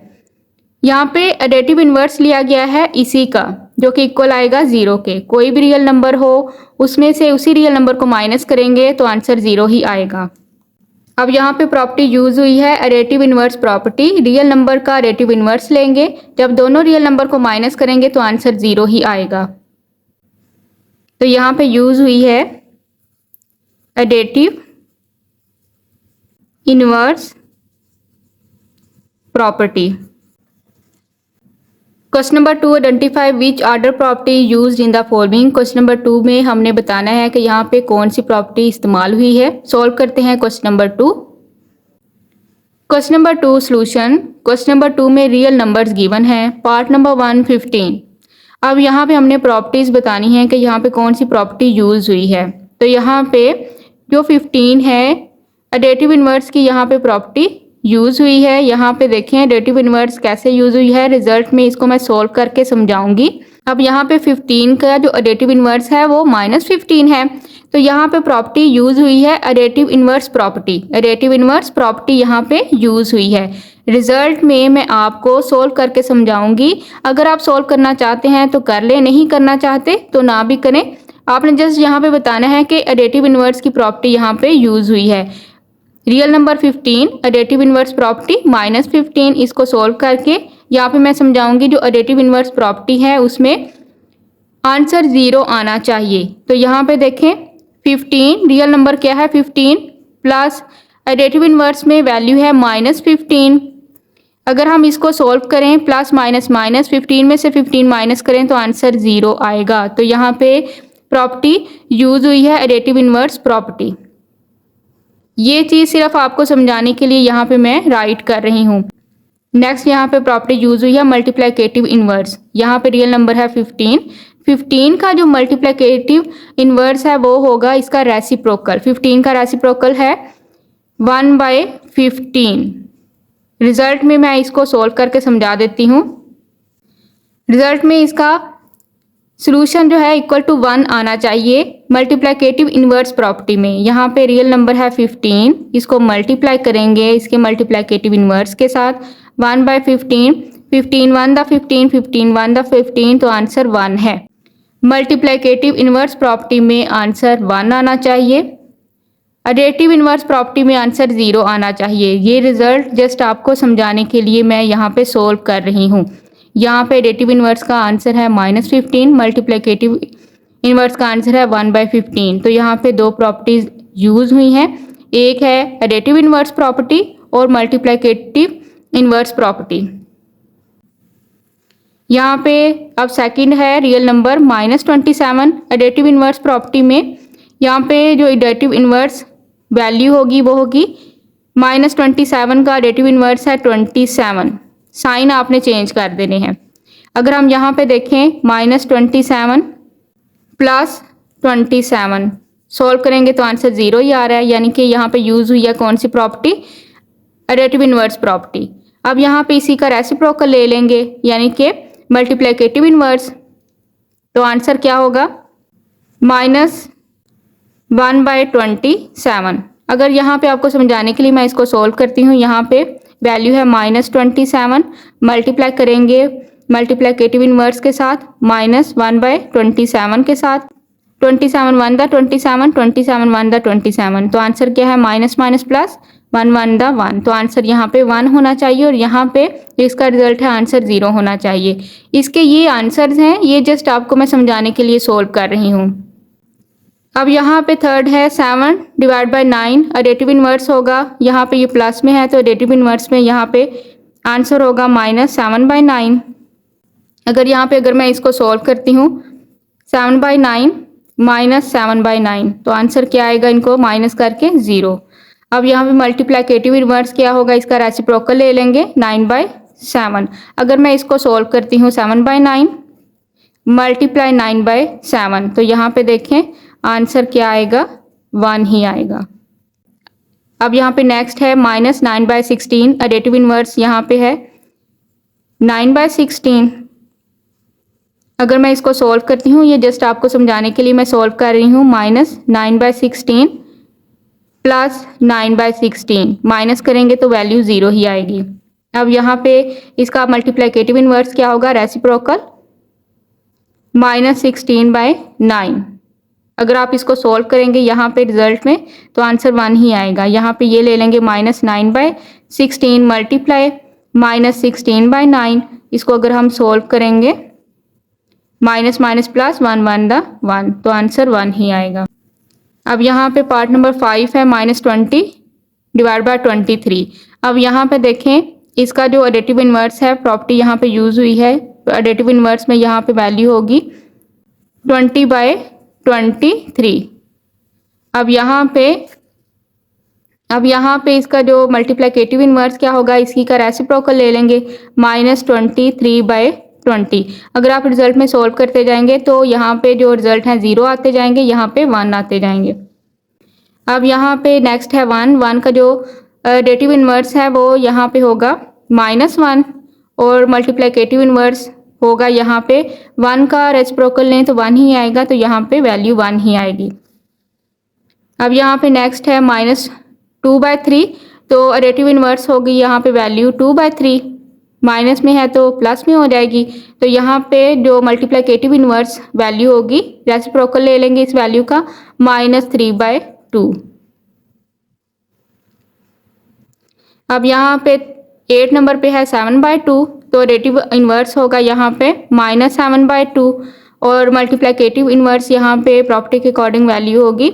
यहाँ पे एडिटिव इन्वर्स लिया गया है इसी का जो कि इक्वल आएगा 0 के। कोई भी रियल नंबर हो उसमें से उसी रियल नंबर को माइनस करेंगे तो आंसर 0 ही आएगा। अब यहाँ पे प्रॉपर्टी यूज हुई है additive inverse property. Real number का एडिटिव इन्वर्स लेंगे, जब दोनों रियल नंबर को माइनस करेंगे तो आंसर 0 ही आएगा। तो यहाँ पे यूज हुई है additive inverse property. Question number 2, identify which order property used in the following. Question number 2 में हमने बताना है कि यहाँ पे कौन सी प्रॉपर्टी इस्तेमाल हुई है। सॉल्व करते हैं question number 2। Question number 2 solution. Question number 2 में रियल नंबर्स गिवन है। Part number 1 15। अब यहाँ पे हमने प्रॉपर्टीज बतानी है कि यहाँ पे कौन सी प्रॉपर्टी यूज हुई है। तो यहाँ पे जो 15 है एडेटिव इनवर्स की यहाँ पे प्रॉपर्टी यूज हुई है। यहाँ पे देखें एडेटिव इनवर्स कैसे यूज हुई है, रिजल्ट में इसको मैं सोल्व करके समझाऊंगी। अब यहाँ पे 15 का जो एडेटिव इनवर्स है वो -15 है। तो यहाँ पे प्रॉपर्टी यूज हुई है additive inverse property. Additive inverse property यहाँ पे यूज हुई है। रिजल्ट में मैं आपको सोल्व करके समझाऊंगी। अगर आप सोल्व करना चाहते हैं तो कर ले, नहीं करना चाहते तो ना भी करें। आपने जस्ट यहाँ पे बताना है कि एडेटिव इनवर्स की प्रॉपर्टी यहाँ पे यूज हुई है। Real number 15 additive inverse property -15, इसको सोल्व करके यहाँ पे मैं समझाऊंगी जो एडेटिव इनवर्स प्रॉपर्टी है उसमें आंसर 0 आना चाहिए। तो यहाँ पे देखें 15 रियल नंबर क्या है 15 प्लस एडेटिव इनवर्स में वैल्यू है -15। अगर हम इसको सोल्व करें प्लस माइनस माइनस 15 में से 15 माइनस करें तो आंसर 0 आएगा। तो यहाँ पे प्रॉपर्टी यूज हुई है एडेटिव इनवर्स प्रॉपर्टी। ये चीज़ सिर्फ आपको समझाने के लिए यहाँ पे मैं राइट कर रही हूँ। नेक्स्ट यहाँ पे प्रॉपर्टी यूज हुई है मल्टीप्लिकेटिव इनवर्स। यहाँ पे रियल नंबर है 15। 15 का जो मल्टीप्लिकेटिव इनवर्स है वो होगा इसका रेसिप्रोकल। 15 का रेसिप्रोकल है 1/15। रिजल्ट में मैं इसको सोल्व करके समझा देती हूँ। रिजल्ट में इसका सोल्यूशन जो है इक्वल टू 1 आना चाहिए मल्टीप्लिकेटिव इनवर्स प्रॉपर्टी में। यहाँ पे रियल नंबर है 15, इसको मल्टीप्लाई करेंगे इसके मल्टीप्लिकेटिव इनवर्स के साथ 1/15। 15 1 द 15, 15 1 द 15, तो आंसर 1 है। मल्टीप्लिकेटिव इनवर्स प्रॉपर्टी में आंसर 1 आना चाहिए। एडेटिव इनवर्स प्रॉपर्टी में आंसर 0 आना चाहिए। ये रिजल्ट जस्ट आपको समझाने के लिए मैं यहाँ पे सोल्व कर रही हूँ। यहाँ पे एडेटिव इनवर्स का आंसर है -15, मल्टीप्लिकेटिव इनवर्स का आंसर है 1/15। तो यहाँ पे दो प्रॉपर्टीज यूज हुई हैं, एक है एडेटिव इनवर्स प्रॉपर्टी और मल्टीप्लिकेटिव इनवर्स प्रॉपर्टी। यहाँ पे अब सेकंड है real number -27 additive inverse property में। यहाँ पे जो एडेटिव इनवर्स वैल्यू होगी वो होगी -27 का एडेटिव इनवर्स है 27। साइन आपने चेंज कर देने हैं। अगर हम यहाँ पे देखें -27 प्लस 27 सोल्व करेंगे तो आंसर 0 ही आ रहा है, यानी कि यहाँ पे यूज हुई है कौन सी प्रॉपर्टी, एडेटिव इनवर्स प्रॉपर्टी। अब यहाँ पे इसी का रेसिप्रोकल ले लेंगे यानी कि मल्टीप्लिकेटिव इनवर्स, तो आंसर क्या होगा -1/27। अगर यहाँ पे आपको समझाने के लिए मैं इसको सोल्व करती हूँ। यहाँ पे वैल्यू है -27, मल्टीप्लाई करेंगे मल्टीप्लिकेटिव इनवर्स के साथ -1/27 के साथ, 27 1 द 27, 27 1 द 27, तो आंसर क्या है माइनस माइनस प्लस 1 1 द 1, तो आंसर यहाँ पे 1 होना चाहिए और यहाँ पे इसका रिजल्ट है आंसर 0 होना चाहिए। इसके ये आंसर्स हैं, ये जस्ट आपको मैं समझाने के लिए सोल्व कर रही हूँ। अब यहाँ पे थर्ड है 7/9 एडेटिव इनवर्स होगा। यहाँ पे ये प्लस में है तो एडेटिव इनवर्स में यहाँ पे आंसर होगा -7/9। अगर मैं इसको सॉल्व करती हूँ 7/9 -7/9, तो आंसर क्या आएगा, इनको माइनस करके 0। अब यहाँ पे मल्टीप्लिकेटिव इनवर्स क्या होगा, इसका रेसिप्रोकल ले लेंगे 9/7। अगर मैं इसको सॉल्व करती हूँ 7/9 मल्टीप्लाई 9/7, तो यहाँ पे देखें आंसर क्या आएगा, 1 ही आएगा। अब यहाँ पे नेक्स्ट है -9/16 एडेटिव इनवर्स यहाँ पे है 9/16। अगर मैं इसको सॉल्व करती हूँ, ये जस्ट आपको समझाने के लिए मैं सॉल्व कर रही हूँ, -9/16 प्लस 9/16 माइनस करेंगे तो वैल्यू 0 ही आएगी। अब यहाँ पे इसका मल्टीप्लिकेटिव इनवर्स क्या होगा, रेसिप्रोकल -16/9। अगर आप इसको सॉल्व करेंगे यहाँ पे रिजल्ट में तो आंसर 1 ही आएगा। यहाँ पे ये ले लेंगे -9/16 मल्टीप्लाई -16/9, इसको अगर हम सॉल्व करेंगे माइनस माइनस प्लस 1 1 द 1, तो आंसर 1 ही आएगा। अब यहाँ पे पार्ट नंबर 5 है -20 डिवाइड बाय 23। अब यहाँ पे देखें इसका जो एडिटिव इन्वर्स है प्रॉपर्टी यहाँ पे यूज़ हुई है, एडिटिव इन्वर्स में यहाँ पे वैल्यू होगी 20/23। अब यहाँ पे इसका जो मल्टीप्लिकेटिव इन्वर्स क्या होगा, इसी का रेसिप्रोकल ले लेंगे -23/20। अगर आप रिजल्ट में सॉल्व करते जाएंगे तो यहाँ पे जो रिजल्ट है 0 आते जाएंगे, यहाँ पे 1 आते जाएंगे। अब यहाँ पे नेक्स्ट है 1 का जो एडिटिव इन्वर्स है वो यहाँ पे होगा -1 और मल्टीप्लिकेटिव इन्वर्स होगा यहाँ पे 1 का रेसिप्रोकल लें तो 1 ही आएगा, तो यहाँ पे वैल्यू 1 ही आएगी। अब यहाँ पे नेक्स्ट है -2/3, तो एडिटिव इन्वर्स होगी यहाँ पे वैल्यू 2/3, माइनस में है तो प्लस में हो जाएगी, तो यहाँ पे जो मल्टीप्लिकेटिव इन्वर्स वैल्यू होगी रेसिप्रोकल ले लेंगे इस वैल्यू का -3/2। अब यहाँ पे 8 नंबर पे है 7/2, तो एडिटिव इन्वर्स होगा यहाँ पे -7/2 और मल्टीप्लिकेटिव इन्वर्स यहाँ पे प्रॉपर्टी के अकॉर्डिंग वैल्यू होगी,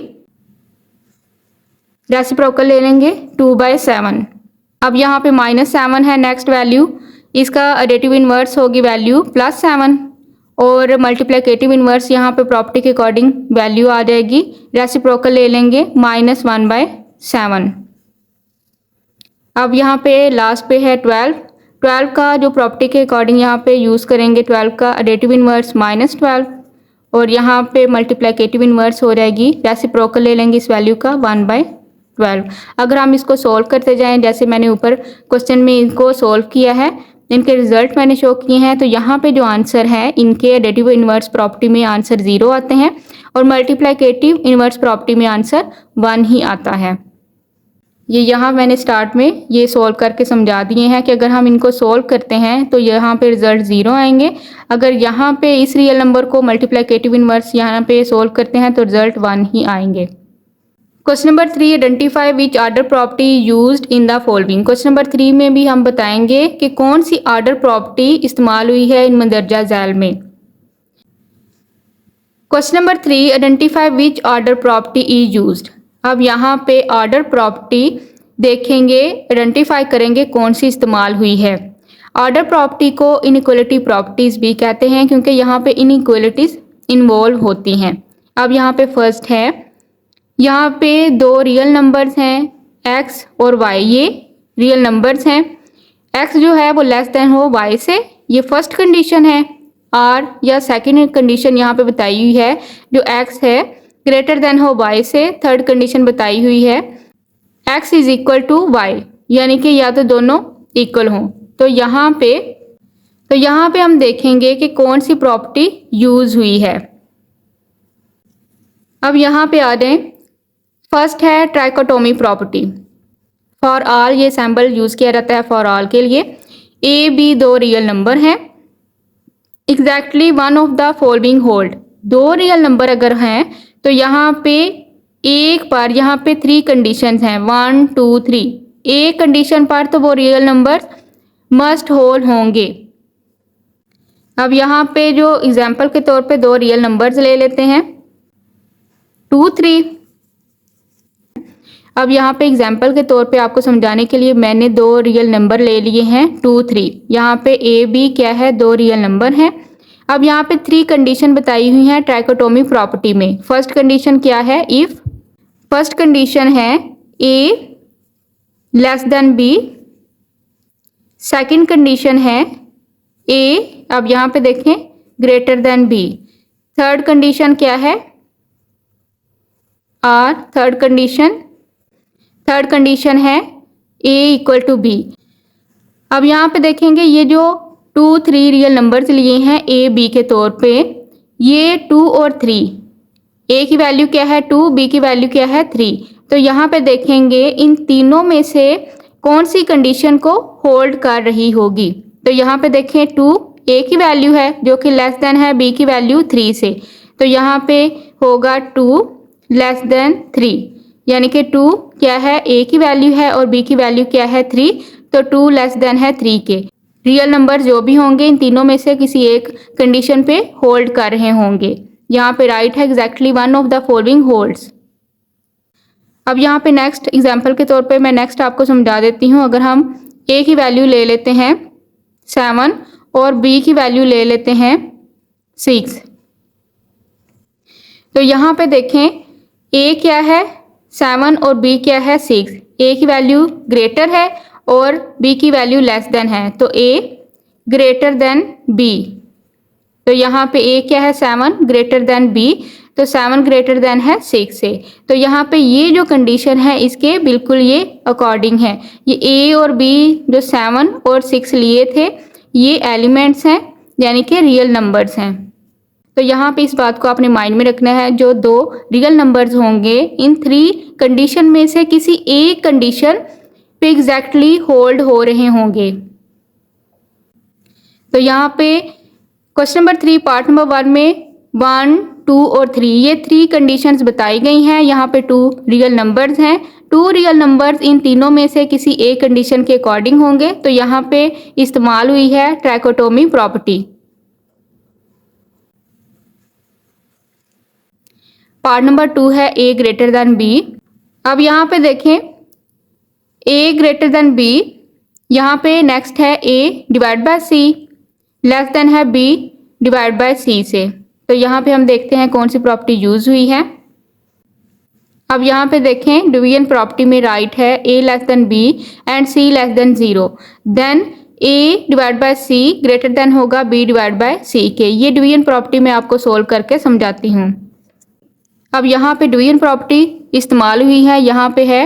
रेसिप्रोकल ले लेंगे 2/7। अब यहाँ पे -7 है नेक्स्ट वैल्यू, इसका एडिटिव इन्वर्स होगी वैल्यू +7 और मल्टीप्लिकेटिव इन्वर्स यहाँ पे प्रॉपर्टी के अकॉर्डिंग वैल्यू आ जाएगी, रेसिप्रोकल ले लेंगे -1/7। अब यहाँ पे लास्ट पे है 12 का जो प्रॉपर्टी के अकॉर्डिंग यहाँ पे यूज़ करेंगे 12 का एडिटिव इन्वर्स -12 और यहाँ पे मल्टीप्लिकेटिव इन्वर्स हो जाएगी, रेसिप्रोकल ले लेंगे इस वैल्यू का 1/12। अगर हम इसको सॉल्व करते जाएं जैसे मैंने ऊपर क्वेश्चन में इनको सॉल्व किया है, इनके रिजल्ट मैंने शो किए हैं, तो यहाँ पे जो आंसर है इनके एडिटिव इन्वर्स प्रॉपर्टी में आंसर 0 आते हैं और मल्टीप्लिकेटिव इन्वर्स प्रॉपर्टी में आंसर 1 ही आता है। ये यहाँ मैंने स्टार्ट में ये सॉल्व करके समझा दिए हैं कि अगर हम इनको सॉल्व करते हैं तो यहाँ पे रिजल्ट 0 आएंगे, अगर यहाँ पे इस रियल नंबर को मल्टीप्लिकेटिव इन्वर्स यहाँ पे सॉल्व करते हैं तो रिजल्ट 1 ही आएंगे। Question number 3, identify which order property used in the following. Question number 3 में भी हम बताएंगे कि कौन सी ऑर्डर प्रॉपर्टी इस्तेमाल हुई है इन मंदरजा झैल में। Question number 3, identify which order property is used. अब यहाँ पे ऑर्डर प्रॉपर्टी देखेंगे, आइडेंटिफाई करेंगे कौन सी इस्तेमाल हुई है। ऑर्डर प्रॉपर्टी को इनइक्वालिटी प्रॉपर्टीज़ भी कहते हैं क्योंकि यहाँ पे इनइक्वालिटीज़ इन्वॉल्व होती हैं। अब यहाँ पे फर्स्ट है, यहाँ पे 2 रियल नंबर्स हैं x और y, ये रियल नंबर्स हैं। x जो है वो लेस देन हो y से, ये फर्स्ट कंडीशन है, और या सेकंड कंडीशन यहाँ पे बताई हुई है जो x है ग्रेटर देन हो y से, थर्ड कंडीशन बताई हुई है x is equal to y, यानी कि या तो दोनों इक्वल हों। तो यहाँ पे हम देखेंगे कि कौन सी प्रॉपर्टी यूज़ हुई है। अब यहाँ पे आ जाएं, फर्स्ट है ट्राइकोटोमी प्रॉपर्टी। फॉर ऑल ये सैम्बल यूज़ किया जाता है फॉर ऑल के लिए। ए बी 2 रियल नंबर हैं, exactly one of the following hold. 2 real number अगर हैं तो यहाँ पे एक पर यहाँ पे 3 कंडीशंस हैं 1 2 3। एक कंडीशन पर तो वो रियल नंबर मस्ट होल्ड होंगे। अब यहाँ पे जो एग्जाम्पल के तौर पे 2 रियल नंबर्स ले लेते हैं 2 3। अब यहाँ पे एग्जाम्पल के तौर पे आपको समझाने के लिए मैंने 2 रियल नंबर ले लिए हैं 2 3। यहाँ पे ए बी क्या है, 2 रियल नंबर हैं। अब यहाँ पे 3 कंडीशन बताई हुई हैं ट्राइकोटोमी प्रॉपर्टी में। फर्स्ट कंडीशन क्या है, इफ फर्स्ट कंडीशन है A less than B, second condition है ए, अब यहाँ पे देखें greater than B, third condition क्या है आर, थर्ड कंडीशन है ए इक्वल टू बी। अब यहाँ पे देखेंगे ये जो 2 3 रियल नंबर्स लिए हैं ए बी के तौर पे, ये 2 और 3, ए की वैल्यू क्या है 2, बी की वैल्यू क्या है 3। तो यहाँ पे देखेंगे इन तीनों में से कौन सी कंडीशन को होल्ड कर रही होगी। तो यहाँ पे देखें 2 ए की वैल्यू है जो कि लेस देन है बी की वैल्यू 3 से, तो यहाँ पे होगा 2 लेस देन 3, यानी कि 2 क्या है ए की वैल्यू है और बी की वैल्यू क्या है 3, तो 2 लेस देन है 3 के। रियल नंबर जो भी होंगे इन तीनों में से किसी एक कंडीशन पे होल्ड कर रहे होंगे। यहाँ पे राइट है exactly one of the following holds. अब यहाँ पे नेक्स्ट एग्जाम्पल के तौर पे मैं नेक्स्ट आपको समझा देती हूँ। अगर हम ए की वैल्यू ले लेते हैं 7 और बी की वैल्यू ले लेते हैं 6, तो यहाँ पे देखें ए क्या है 7 और बी क्या है 6। ए की वैल्यू ग्रेटर है और बी की वैल्यू लेस देन है, तो ए ग्रेटर देन बी। तो यहाँ पे ए क्या है 7 ग्रेटर देन बी, तो 7 ग्रेटर देन है 6 से। तो यहाँ पे ये जो कंडीशन है इसके बिल्कुल ये अकॉर्डिंग है। ये ए और बी जो 7 और 6 लिए थे ये एलिमेंट्स हैं, यानी कि रियल नंबर्स हैं। तो यहाँ पे इस बात को आपने माइंड में रखना है, जो दो रियल नंबर्स होंगे इन 3 कंडीशन में से किसी एक कंडीशन पे एग्जैक्टली होल्ड हो रहे होंगे। तो यहाँ पे क्वेश्चन नंबर 3 पार्ट नंबर 1 में 1, 2 और 3 ये 3 कंडीशंस बताई गई हैं। यहाँ पे 2 रियल नंबर्स हैं। 2 रियल नंबर्स इन तीनों में से किसी एक कंडीशन के अकॉर्डिंग होंगे। तो यहाँ पे इस्तेमाल हुई है ट्राइकोटोमी प्रॉपर्टी। पार्ट नंबर 2 है ए ग्रेटर देन बी। अब यहाँ पे देखें ए ग्रेटर देन बी, यहाँ पे नेक्स्ट है A divide by C, less than है बी डिवाइड बाय सी से। तो यहाँ पे हम देखते हैं कौन सी प्रॉपर्टी यूज हुई है। अब यहाँ पे देखें डिवीजन प्रॉपर्टी में राइट है A less than B and C less than 0, then A divide by C greater than होगा बी डिवाइड बाय सी के। ये डिवीजन प्रॉपर्टी मैं आपको सोल्व करके समझाती हूँ। अब यहाँ पे डिवीजन प्रॉपर्टी इस्तेमाल हुई है, यहाँ पे है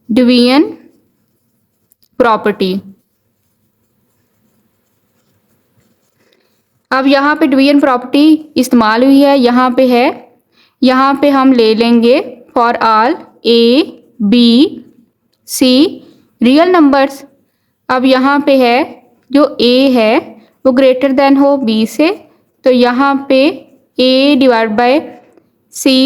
डिवीजन प्रॉपर्टी। अब यहाँ पे डिवीजन प्रॉपर्टी इस्तेमाल हुई है, यहाँ पे है, यहाँ पे हम ले लेंगे for all a B c real numbers. अब यहाँ पे है जो ए है वो ग्रेटर देन हो बी से, तो यहाँ पे A divide by C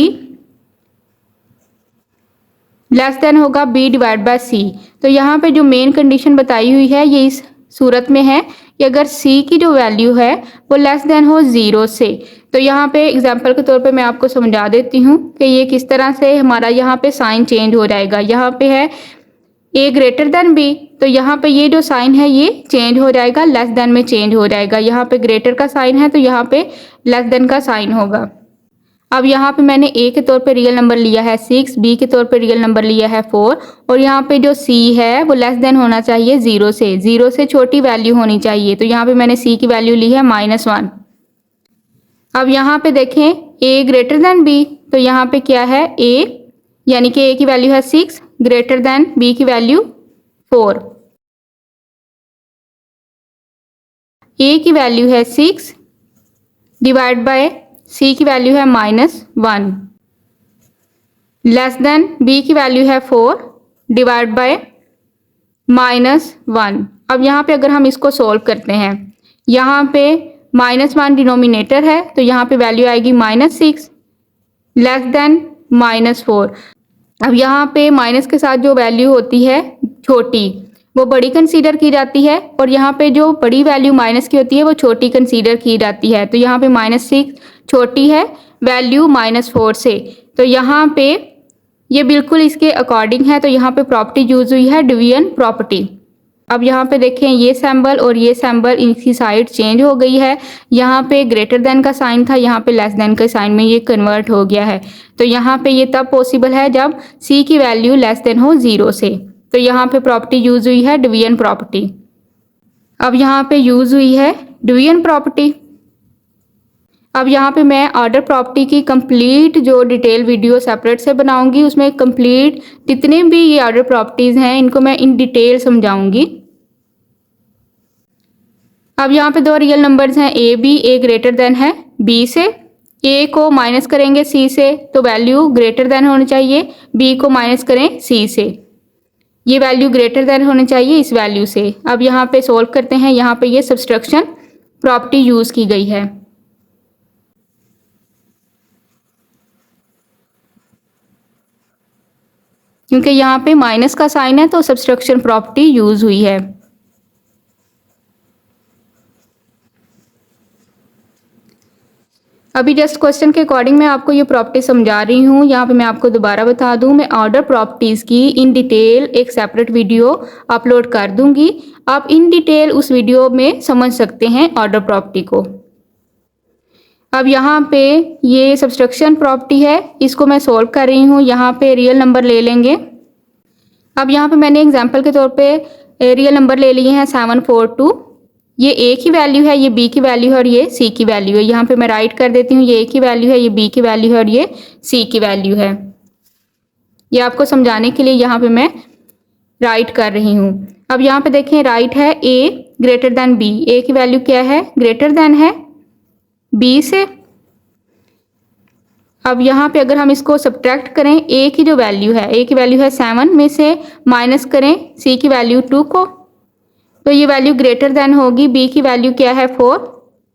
less than होगा बी डिवाइड बाय सी। तो यहाँ पे जो मेन कंडीशन बताई हुई है ये इस सूरत में है कि अगर c की जो वैल्यू है वो लेस देन हो 0 से। तो यहाँ पे एग्जांपल के तौर पे मैं आपको समझा देती हूँ कि ये किस तरह से हमारा यहाँ पे साइन चेंज हो जाएगा। यहाँ पे है a ग्रेटर देन b, तो यहाँ पे ये जो साइन है ये चेंज हो जाएगा, लेस देन में चेंज हो जाएगा। यहाँ पे ग्रेटर का साइन है तो यहाँ पे लेस देन का साइन होगा। अब यहाँ पे मैंने a के तौर पे रियल नंबर लिया है 6, b के तौर पे रियल नंबर लिया है 4 और यहाँ पे जो c है वो लेस देन होना चाहिए 0 से, 0 से छोटी वैल्यू होनी चाहिए। तो यहाँ पे मैंने c की वैल्यू ली है -1। अब यहाँ पे देखें a ग्रेटर देन b, तो यहाँ पे क्या है a यानी कि a की वैल्यू है 6 ग्रेटर देन b की वैल्यू 4। a की वैल्यू है 6 डिवाइड बाय c की वैल्यू है -1 लेस देन b की वैल्यू है 4 डिवाइड बाय -1। अब यहाँ पे अगर हम इसको सोल्व करते हैं, यहाँ पे -1 डिनोमिनेटर है तो यहाँ पे वैल्यू आएगी -6 लेस देन -4। अब यहाँ पे माइनस के साथ जो वैल्यू होती है छोटी वो बड़ी कंसीडर की जाती है और यहाँ पे जो बड़ी वैल्यू माइनस की होती है वो छोटी कंसीडर की जाती है। तो यहाँ पे -6 छोटी है वैल्यू -4 से, तो यहाँ पे ये बिल्कुल इसके अकॉर्डिंग है। तो यहाँ पे प्रॉपर्टी यूज हुई है डिवीजन प्रॉपर्टी। अब यहाँ पे देखें ये सैम्बल और ये सैम्बल इनकी साइड चेंज हो गई है। यहाँ पे ग्रेटर देन का साइन था, यहाँ पे लेस देन के साइन में ये कन्वर्ट हो गया है। तो यहाँ पे ये तब पॉसिबल है जब c की वैल्यू लेस देन हो 0 से। तो यहाँ पे प्रॉपर्टी यूज हुई है डिवीजन प्रॉपर्टी। अब यहाँ पे यूज हुई है डिवीजन प्रॉपर्टी। अब यहाँ पे मैं ऑर्डर प्रॉपर्टी की कंप्लीट जो डिटेल वीडियो सेपरेट से बनाऊंगी, उसमें कंप्लीट जितने भी ये ऑर्डर प्रॉपर्टीज हैं इनको मैं इन डिटेल समझाऊंगी। अब यहाँ पे दो रियल नंबर्स हैं a b, a greater than है b से, a को माइनस करेंगे c से तो वैल्यू ग्रेटर देन होनी चाहिए, b को माइनस करें c से, ये वैल्यू ग्रेटर देन होनी चाहिए इस वैल्यू से। अब यहाँ पे सोल्व करते हैं, यहाँ पे ये सब्सट्रैक्शन प्रॉपर्टी यूज की गई है। क्योंकि यहाँ पे माइनस का साइन है तो सब्सट्रैक्शन प्रॉपर्टी यूज हुई है। अभी जस्ट क्वेश्चन के अकॉर्डिंग मैं आपको ये प्रॉपर्टी समझा रही हूँ। यहाँ पे मैं आपको दोबारा बता दूँ, मैं ऑर्डर प्रॉपर्टीज़ की इन डिटेल एक सेपरेट वीडियो अपलोड कर दूँगी। आप इन डिटेल उस वीडियो में समझ सकते हैं ऑर्डर प्रॉपर्टी को। अब यहाँ पे ये सब्सट्रैक्शन प्रॉपर्टी है, इसको मैं सोल्व कर रही हूँ। यहाँ पे रियल नंबर ले लेंगे। अब यहाँ पे मैंने एग्जांपल के तौर पे रियल नंबर ले लिए हैं 742। ये ए की वैल्यू है, ये बी की वैल्यू है और ये सी की वैल्यू है। यहाँ पे मैं राइट कर देती हूँ, ये ए की वैल्यू है, ये बी की वैल्यू है और ये सी की वैल्यू है। ये आपको समझाने के लिए यहाँ पे मैं राइट कर रही हूँ। अब यहाँ पे देखें, राइट है ए ग्रेटर देन बी। ए की वैल्यू क्या है? ग्रेटर देन है बी से। अब यहाँ पे अगर हम इसको सब्ट्रैक्ट करें, ए की जो वैल्यू है, ए की वैल्यू है 7 में से माइनस करें सी की वैल्यू 2 को, तो ये वैल्यू ग्रेटर देन होगी। बी की वैल्यू क्या है? 4।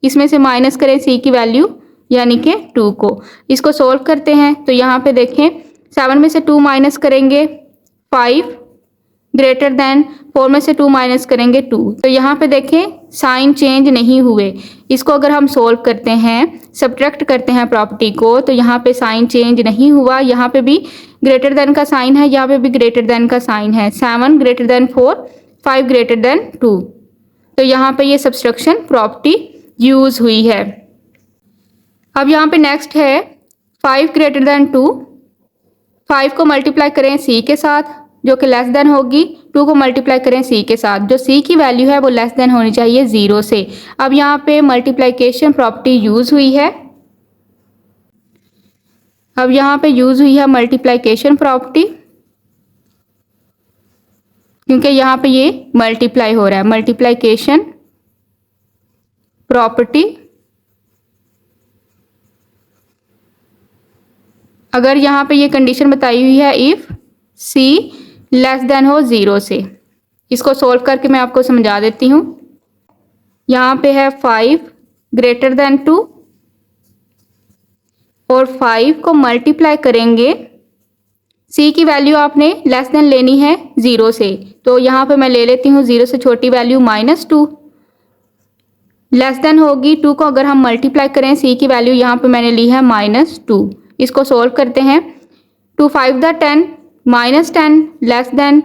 इसमें से माइनस करें सी की वैल्यू यानी कि 2 को। इसको सोल्व करते हैं तो यहाँ पे देखें, 7 में से 2 माइनस करेंगे 5, ग्रेटर देन 4 में से 2 माइनस करेंगे 2। तो यहाँ पे देखें साइन चेंज नहीं हुए। इसको अगर हम सोल्व करते हैं, सब्ट्रैक्ट करते हैं प्रॉपर्टी को, तो यहाँ पे साइन चेंज नहीं हुआ। यहाँ पे भी ग्रेटर देन का साइन है, यहाँ पे भी ग्रेटर देन का साइन है। 7 ग्रेटर देन 4, 5 ग्रेटर देन 2। तो यहाँ पे ये सब्सट्रैक्शन प्रॉपर्टी यूज हुई है। अब यहाँ पे नेक्स्ट है 5 ग्रेटर देन 2। 5 को मल्टीप्लाई करें सी के साथ जो कि लेस देन होगी, 2 को मल्टीप्लाई करें सी के साथ, जो सी की वैल्यू है वो लेस देन होनी चाहिए 0 से। अब यहाँ पे मल्टीप्लिकेशन प्रॉपर्टी यूज हुई है। अब यहाँ पे यूज हुई है मल्टीप्लिकेशन प्रॉपर्टी, क्योंकि यहाँ पे ये मल्टीप्लाई हो रहा है। मल्टीप्लिकेशन प्रॉपर्टी, अगर यहाँ पे ये कंडीशन बताई हुई है इफ सी लेस देन हो 0 से। इसको सोल्व करके मैं आपको समझा देती हूँ। यहाँ पे है 5 ग्रेटर देन 2 और 5 को मल्टीप्लाई करेंगे, सी की वैल्यू आपने लेस देन लेनी है 0 से, तो यहाँ पे मैं ले लेती हूँ 0 से छोटी वैल्यू -2। लेस देन होगी 2 को अगर हम मल्टीप्लाई करें, सी की वैल्यू यहाँ पे मैंने ली है -2। इसको सोल्व करते हैं। 2 5 द 10 -10 लेस देन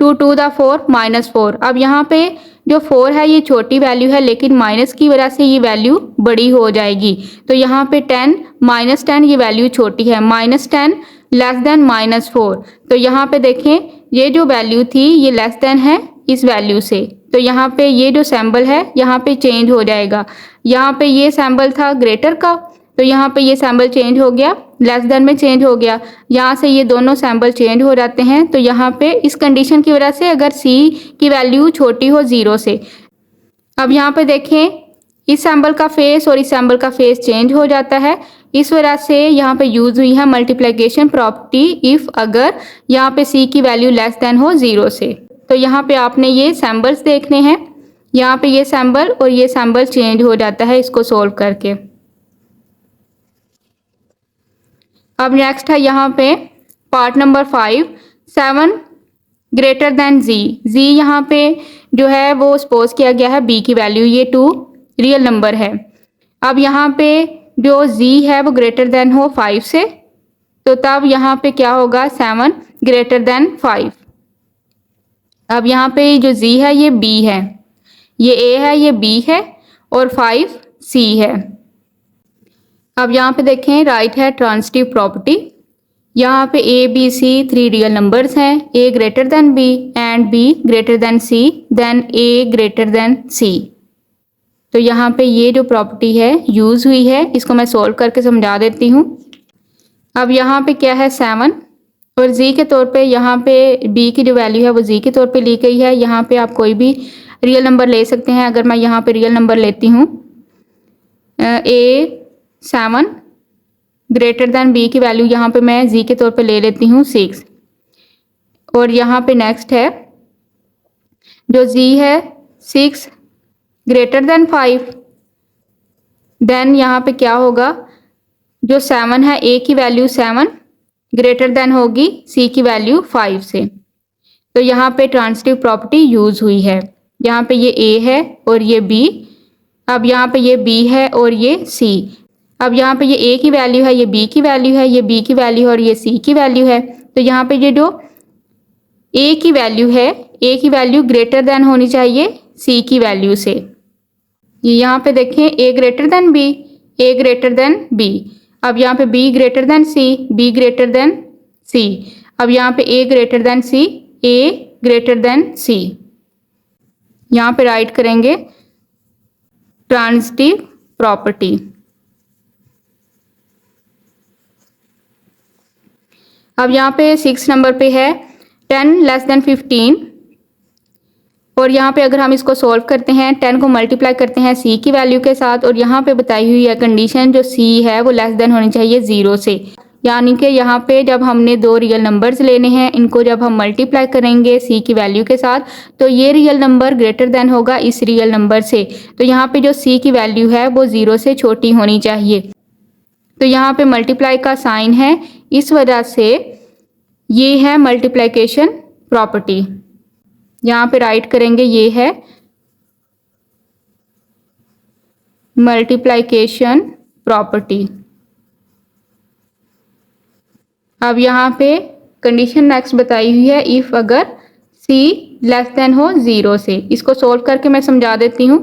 2 2 द 4 -4। अब यहाँ पे जो 4 है ये छोटी वैल्यू है, लेकिन माइनस की वजह से ये वैल्यू बड़ी हो जाएगी। तो यहाँ पे 10 -10 ये वैल्यू छोटी है, -10 लेस देन -4। तो यहाँ पे देखें ये जो वैल्यू थी ये लेस देन है इस वैल्यू से, तो यहाँ पे ये जो सैम्बल है यहाँ पे चेंज हो जाएगा। यहाँ पे ये सैम्बल था ग्रेटर का, तो यहाँ पे ये सैम्बल चेंज हो गया, लेस देन में चेंज हो गया। यहाँ से ये दोनों सैम्बल चेंज हो जाते हैं। तो यहाँ पे इस कंडीशन की वजह से अगर सी की वैल्यू छोटी हो 0 से। अब यहाँ पे देखें इस सैम्बल का फेस और इस सैम्बल का फेस चेंज हो जाता है। इस वजह से यहाँ पे यूज हुई है मल्टीप्लिकेशन प्रॉपर्टी इफ अगर यहाँ पे सी की वैल्यू लेस देन हो 0 से। तो यहाँ पे आपने ये सैम्बल्स देखने हैं, यहाँ पे ये सैम्बल और ये सैम्बल चेंज हो जाता है इसको सोल्व करके। अब नेक्स्ट है यहाँ पे पार्ट नंबर 5, 7 ग्रेटर देन जी। जी यहाँ पे जो है वो सपोज किया गया है बी की वैल्यू, ये 2 रियल नंबर है। अब यहाँ पे जो जी है वो ग्रेटर देन हो 5 से, तो तब यहाँ पे क्या होगा? 7 ग्रेटर देन 5। अब यहाँ पे जो जी है ये बी है, ये ए है, ये बी है और 5 सी है। अब यहाँ पे देखें राइट है ट्रांजिटिव प्रॉपर्टी। यहाँ पे A B C 3 real numbers हैं, A greater than B and B greater than C then A greater than C. तो यहाँ पे ये जो प्रॉपर्टी है यूज हुई है, इसको मैं सोल्व करके समझा देती हूँ। अब यहाँ पे क्या है 7 और जी के तौर पे यहाँ पे बी की जो वैल्यू है वो जी के तौर पे ली गई है। यहाँ पे आप कोई भी रियल नंबर ले सकते हैं। अगर मैं यहाँ पे रियल नंबर लेती हूँ ए 7 ग्रेटर देन बी की वैल्यू यहाँ पे मैं जी के तौर पे ले लेती हूँ 6। और यहाँ पे नेक्स्ट है जो जी है 6 ग्रेटर देन 5, देन यहाँ पे क्या होगा? जो 7 है ए की वैल्यू 7 ग्रेटर देन होगी सी की वैल्यू 5 से। तो यहाँ पे ट्रांजिटिव प्रॉपर्टी यूज हुई है। यहाँ पे ये ए है और ये बी, अब यहाँ पे ये बी है और ये सी। अब यहाँ पे ये ए की वैल्यू है, ये बी की वैल्यू है, ये बी की वैल्यू है और ये सी की वैल्यू है। तो यहाँ पे ये जो ए की वैल्यू है, ए की वैल्यू ग्रेटर देन होनी चाहिए सी की वैल्यू से। ये यहाँ पे देखें A greater than B, A greater than B. अब यहाँ पे B greater than C, B greater than C. अब यहाँ पे A greater than C, A greater than C. यहाँ पे राइट करेंगे ट्रांजिटिव प्रॉपर्टी। अब यहाँ पे 6 नंबर पे है 10 लेस देन 15 और यहाँ पे अगर हम इसको सॉल्व करते हैं 10 को मल्टीप्लाई करते हैं सी की वैल्यू के साथ और यहाँ पे बताई हुई है कंडीशन जो सी है वो लेस देन होनी चाहिए 0 से। यानी कि यहाँ पे जब हमने दो रियल नंबर्स लेने हैं, इनको जब हम मल्टीप्लाई करेंगे सी की वैल्यू के साथ तो ये रियल नंबर ग्रेटर देन होगा इस रियल नंबर से। तो यहाँ पे जो सी की वैल्यू है वो 0 से छोटी होनी चाहिए। तो यहाँ पे मल्टीप्लाई का साइन है, इस वजह से ये है मल्टीप्लिकेशन प्रॉपर्टी। यहाँ पे राइट करेंगे ये है मल्टीप्लिकेशन प्रॉपर्टी। अब यहाँ पे कंडीशन नेक्स्ट बताई हुई है इफ अगर c लेस देन हो 0 से। इसको सोल्व करके मैं समझा देती हूँ।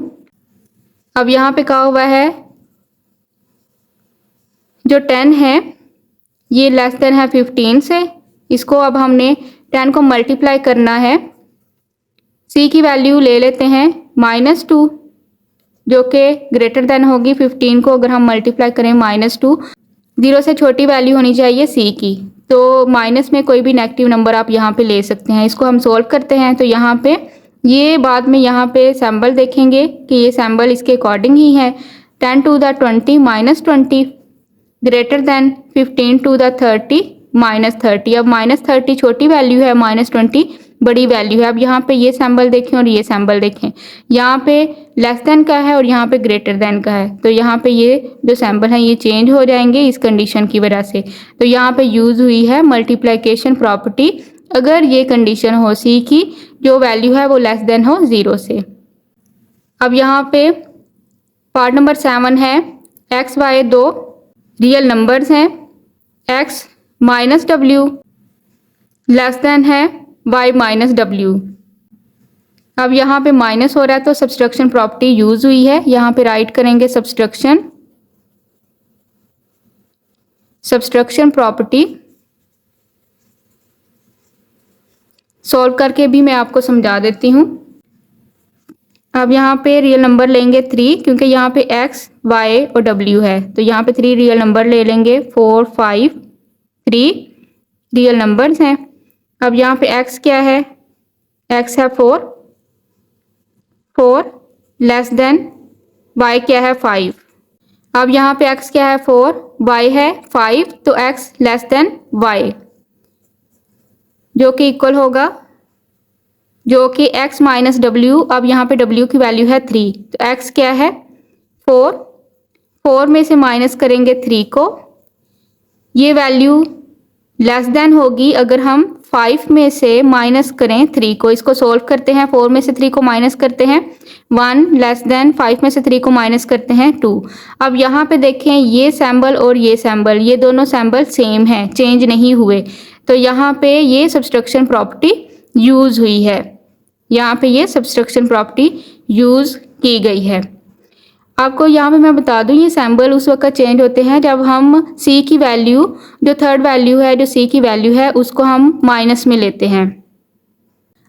अब यहाँ पे कहा हुआ है जो 10 है ये लेस देन है 15 से। इसको अब हमने 10 को मल्टीप्लाई करना है, c की वैल्यू ले लेते हैं -2 जो कि ग्रेटर देन होगी 15 को अगर हम मल्टीप्लाई करें -2। 0 से छोटी वैल्यू होनी चाहिए c की, तो माइनस में कोई भी नेगेटिव नंबर आप यहाँ पे ले सकते हैं। इसको हम सोल्व करते हैं तो यहाँ पे ये बाद में यहाँ पे सैम्बल देखेंगे कि ये सैम्बल इसके अकॉर्डिंग ही है। 10 to the 20 -20 greater than 15 to the 30 -30। अब -30 छोटी वैल्यू है, -20 बड़ी वैल्यू है। अब यहाँ पे ये सैम्बल देखें और ये सैम्बल देखें, यहाँ पे लेस देन का है और यहाँ पे ग्रेटर देन का है। तो यहाँ पे ये जो सैम्बल हैं ये चेंज हो जाएंगे इस कंडीशन की वजह से। तो यहाँ पे यूज़ हुई है मल्टीप्लिकेशन प्रॉपर्टी अगर ये कंडीशन हो सी की जो वैल्यू है वो लेस देन हो 0 से। अब यहाँ पे पार्ट नंबर 7 है एक्स वाई दो रियल नंबर्स हैं, x minus W less than है y माइनस डब्ल्यू। अब यहाँ पे माइनस हो रहा है तो सब्सट्रैक्शन प्रॉपर्टी यूज हुई है। यहाँ पे राइट करेंगे सब्सट्रैक्शन प्रॉपर्टी। सॉल्व करके भी मैं आपको समझा देती हूँ। अब यहाँ पे रियल नंबर लेंगे 3 क्योंकि यहाँ पे x, y और w है, तो यहाँ पे 3 रियल नंबर ले लेंगे। 4, 5, 3 रियल नंबर्स हैं। अब यहाँ पे x क्या है, x है 4 लेस देन y क्या है 5। अब यहाँ पे x क्या है 4, y है 5, तो x लेस देन y जो कि इक्वल होगा जो कि x माइनस डब्ल्यू। अब यहाँ पे w की वैल्यू है 3, तो x क्या है 4 में से माइनस करेंगे 3 को। ये वैल्यू लेस देन होगी अगर हम 5 में से माइनस करें 3 को। इसको सोल्व करते हैं, 4 में से 3 को माइनस करते हैं 1 लेस देन 5 में से 3 को माइनस करते हैं 2। अब यहाँ पे देखें ये सैम्बल और ये सैम्बल, ये दोनों सैम्बल सेम हैं, चेंज नहीं हुए। तो यहाँ पे ये सब्सट्रैक्शन प्रॉपर्टी यूज हुई है, यहाँ पे ये सब्सट्रैक्शन प्रॉपर्टी यूज की गई है। आपको यहाँ पे मैं बता दूँ ये सैम्बल उस वक्त चेंज होते हैं जब हम c की वैल्यू जो थर्ड वैल्यू है जो c की वैल्यू है उसको हम माइनस में लेते हैं।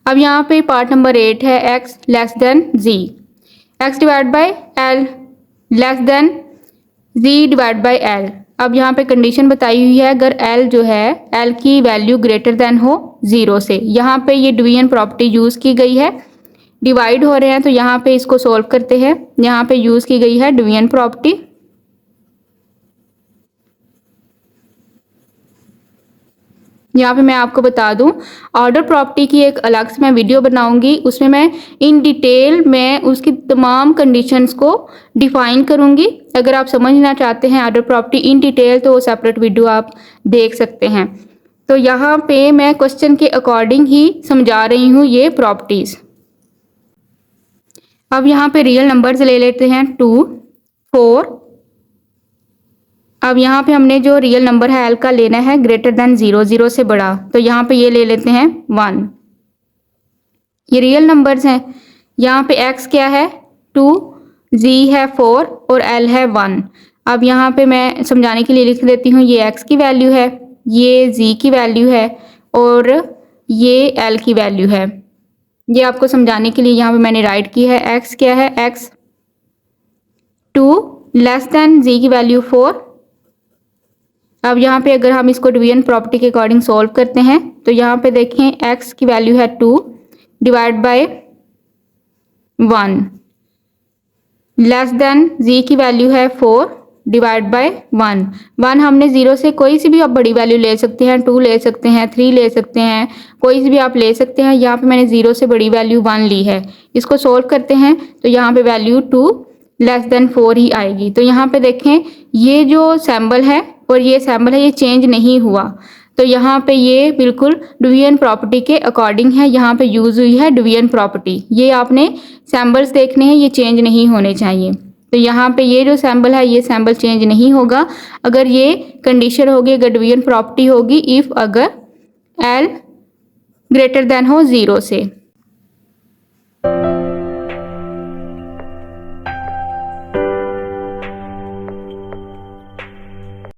अब यहाँ पे पार्ट नंबर 8 है x less than z, x divide by l less than z divide by l। अब यहाँ पे कंडीशन बताई हुई है अगर l जो है l की वैल्यू ग्रेटर देन हो 0 से। यहाँ पे ये डिवीजन प्रॉपर्टी यूज़ की गई है, डिवाइड हो रहे हैं तो यहाँ पे इसको सोल्व करते हैं। यहाँ पे यूज़ की गई है डिवीजन प्रॉपर्टी। यहाँ पे मैं आपको बता दूं ऑर्डर प्रॉपर्टी की एक अलग से मैं वीडियो बनाऊंगी, उसमें मैं इन डिटेल में उसकी तमाम कंडीशंस को डिफाइन करूंगी। अगर आप समझना चाहते हैं ऑर्डर प्रॉपर्टी इन डिटेल तो वो सेपरेट वीडियो आप देख सकते हैं। तो यहाँ पे मैं क्वेश्चन के अकॉर्डिंग ही समझा रही हूँ ये प्रॉपर्टीज़। अब यहाँ पे रियल नंबर्स ले लेते हैं 2, 4, अब यहाँ पे हमने जो रियल नंबर है एल का लेना है ग्रेटर देन 0, 0 से बड़ा, तो यहाँ पे ये ले लेते हैं 1। ये रियल नंबर्स हैं। यहाँ पे x क्या है 2, z है 4 और l है 1। अब यहाँ पे मैं समझाने के लिए लिख देती हूँ, ये x की वैल्यू है, ये z की वैल्यू है और ये l की वैल्यू है। ये आपको समझाने के लिए यहाँ पे मैंने राइट की है। x क्या है, x 2 लेस देन z की वैल्यू 4। अब यहाँ पे अगर हम इसको डिवीजन प्रॉपर्टी के अकॉर्डिंग सॉल्व करते हैं तो यहाँ पे देखें x की वैल्यू है 2 divide by 1 less than z की वैल्यू है 4 डिवाइड बाय 1। 1 हमने 0 से कोई सी भी आप बड़ी वैल्यू ले सकते हैं, 2 ले सकते हैं, 3 ले सकते हैं, कोई सी भी आप ले सकते हैं। यहाँ पे मैंने 0 से बड़ी वैल्यू 1 ली है। इसको सोल्व करते हैं तो यहाँ पे वैल्यू 2 लेस देन 4 ही आएगी। तो यहाँ पे देखें ये जो सैम्बल है और ये सैम्बल है ये चेंज नहीं हुआ, तो यहाँ पे ये बिल्कुल डिवीजन प्रॉपर्टी के अकॉर्डिंग है। यहाँ पे यूज हुई है डिवीजन प्रॉपर्टी। ये आपने सैम्बल्स देखने हैं, ये चेंज नहीं होने चाहिए। तो यहाँ पे ये जो सैम्बल है ये सैम्बल चेंज नहीं होगा अगर ये कंडीशन होगी, अगर डिवीजन प्रॉपर्टी होगी इफ अगर एल ग्रेटर देन हो 0 से।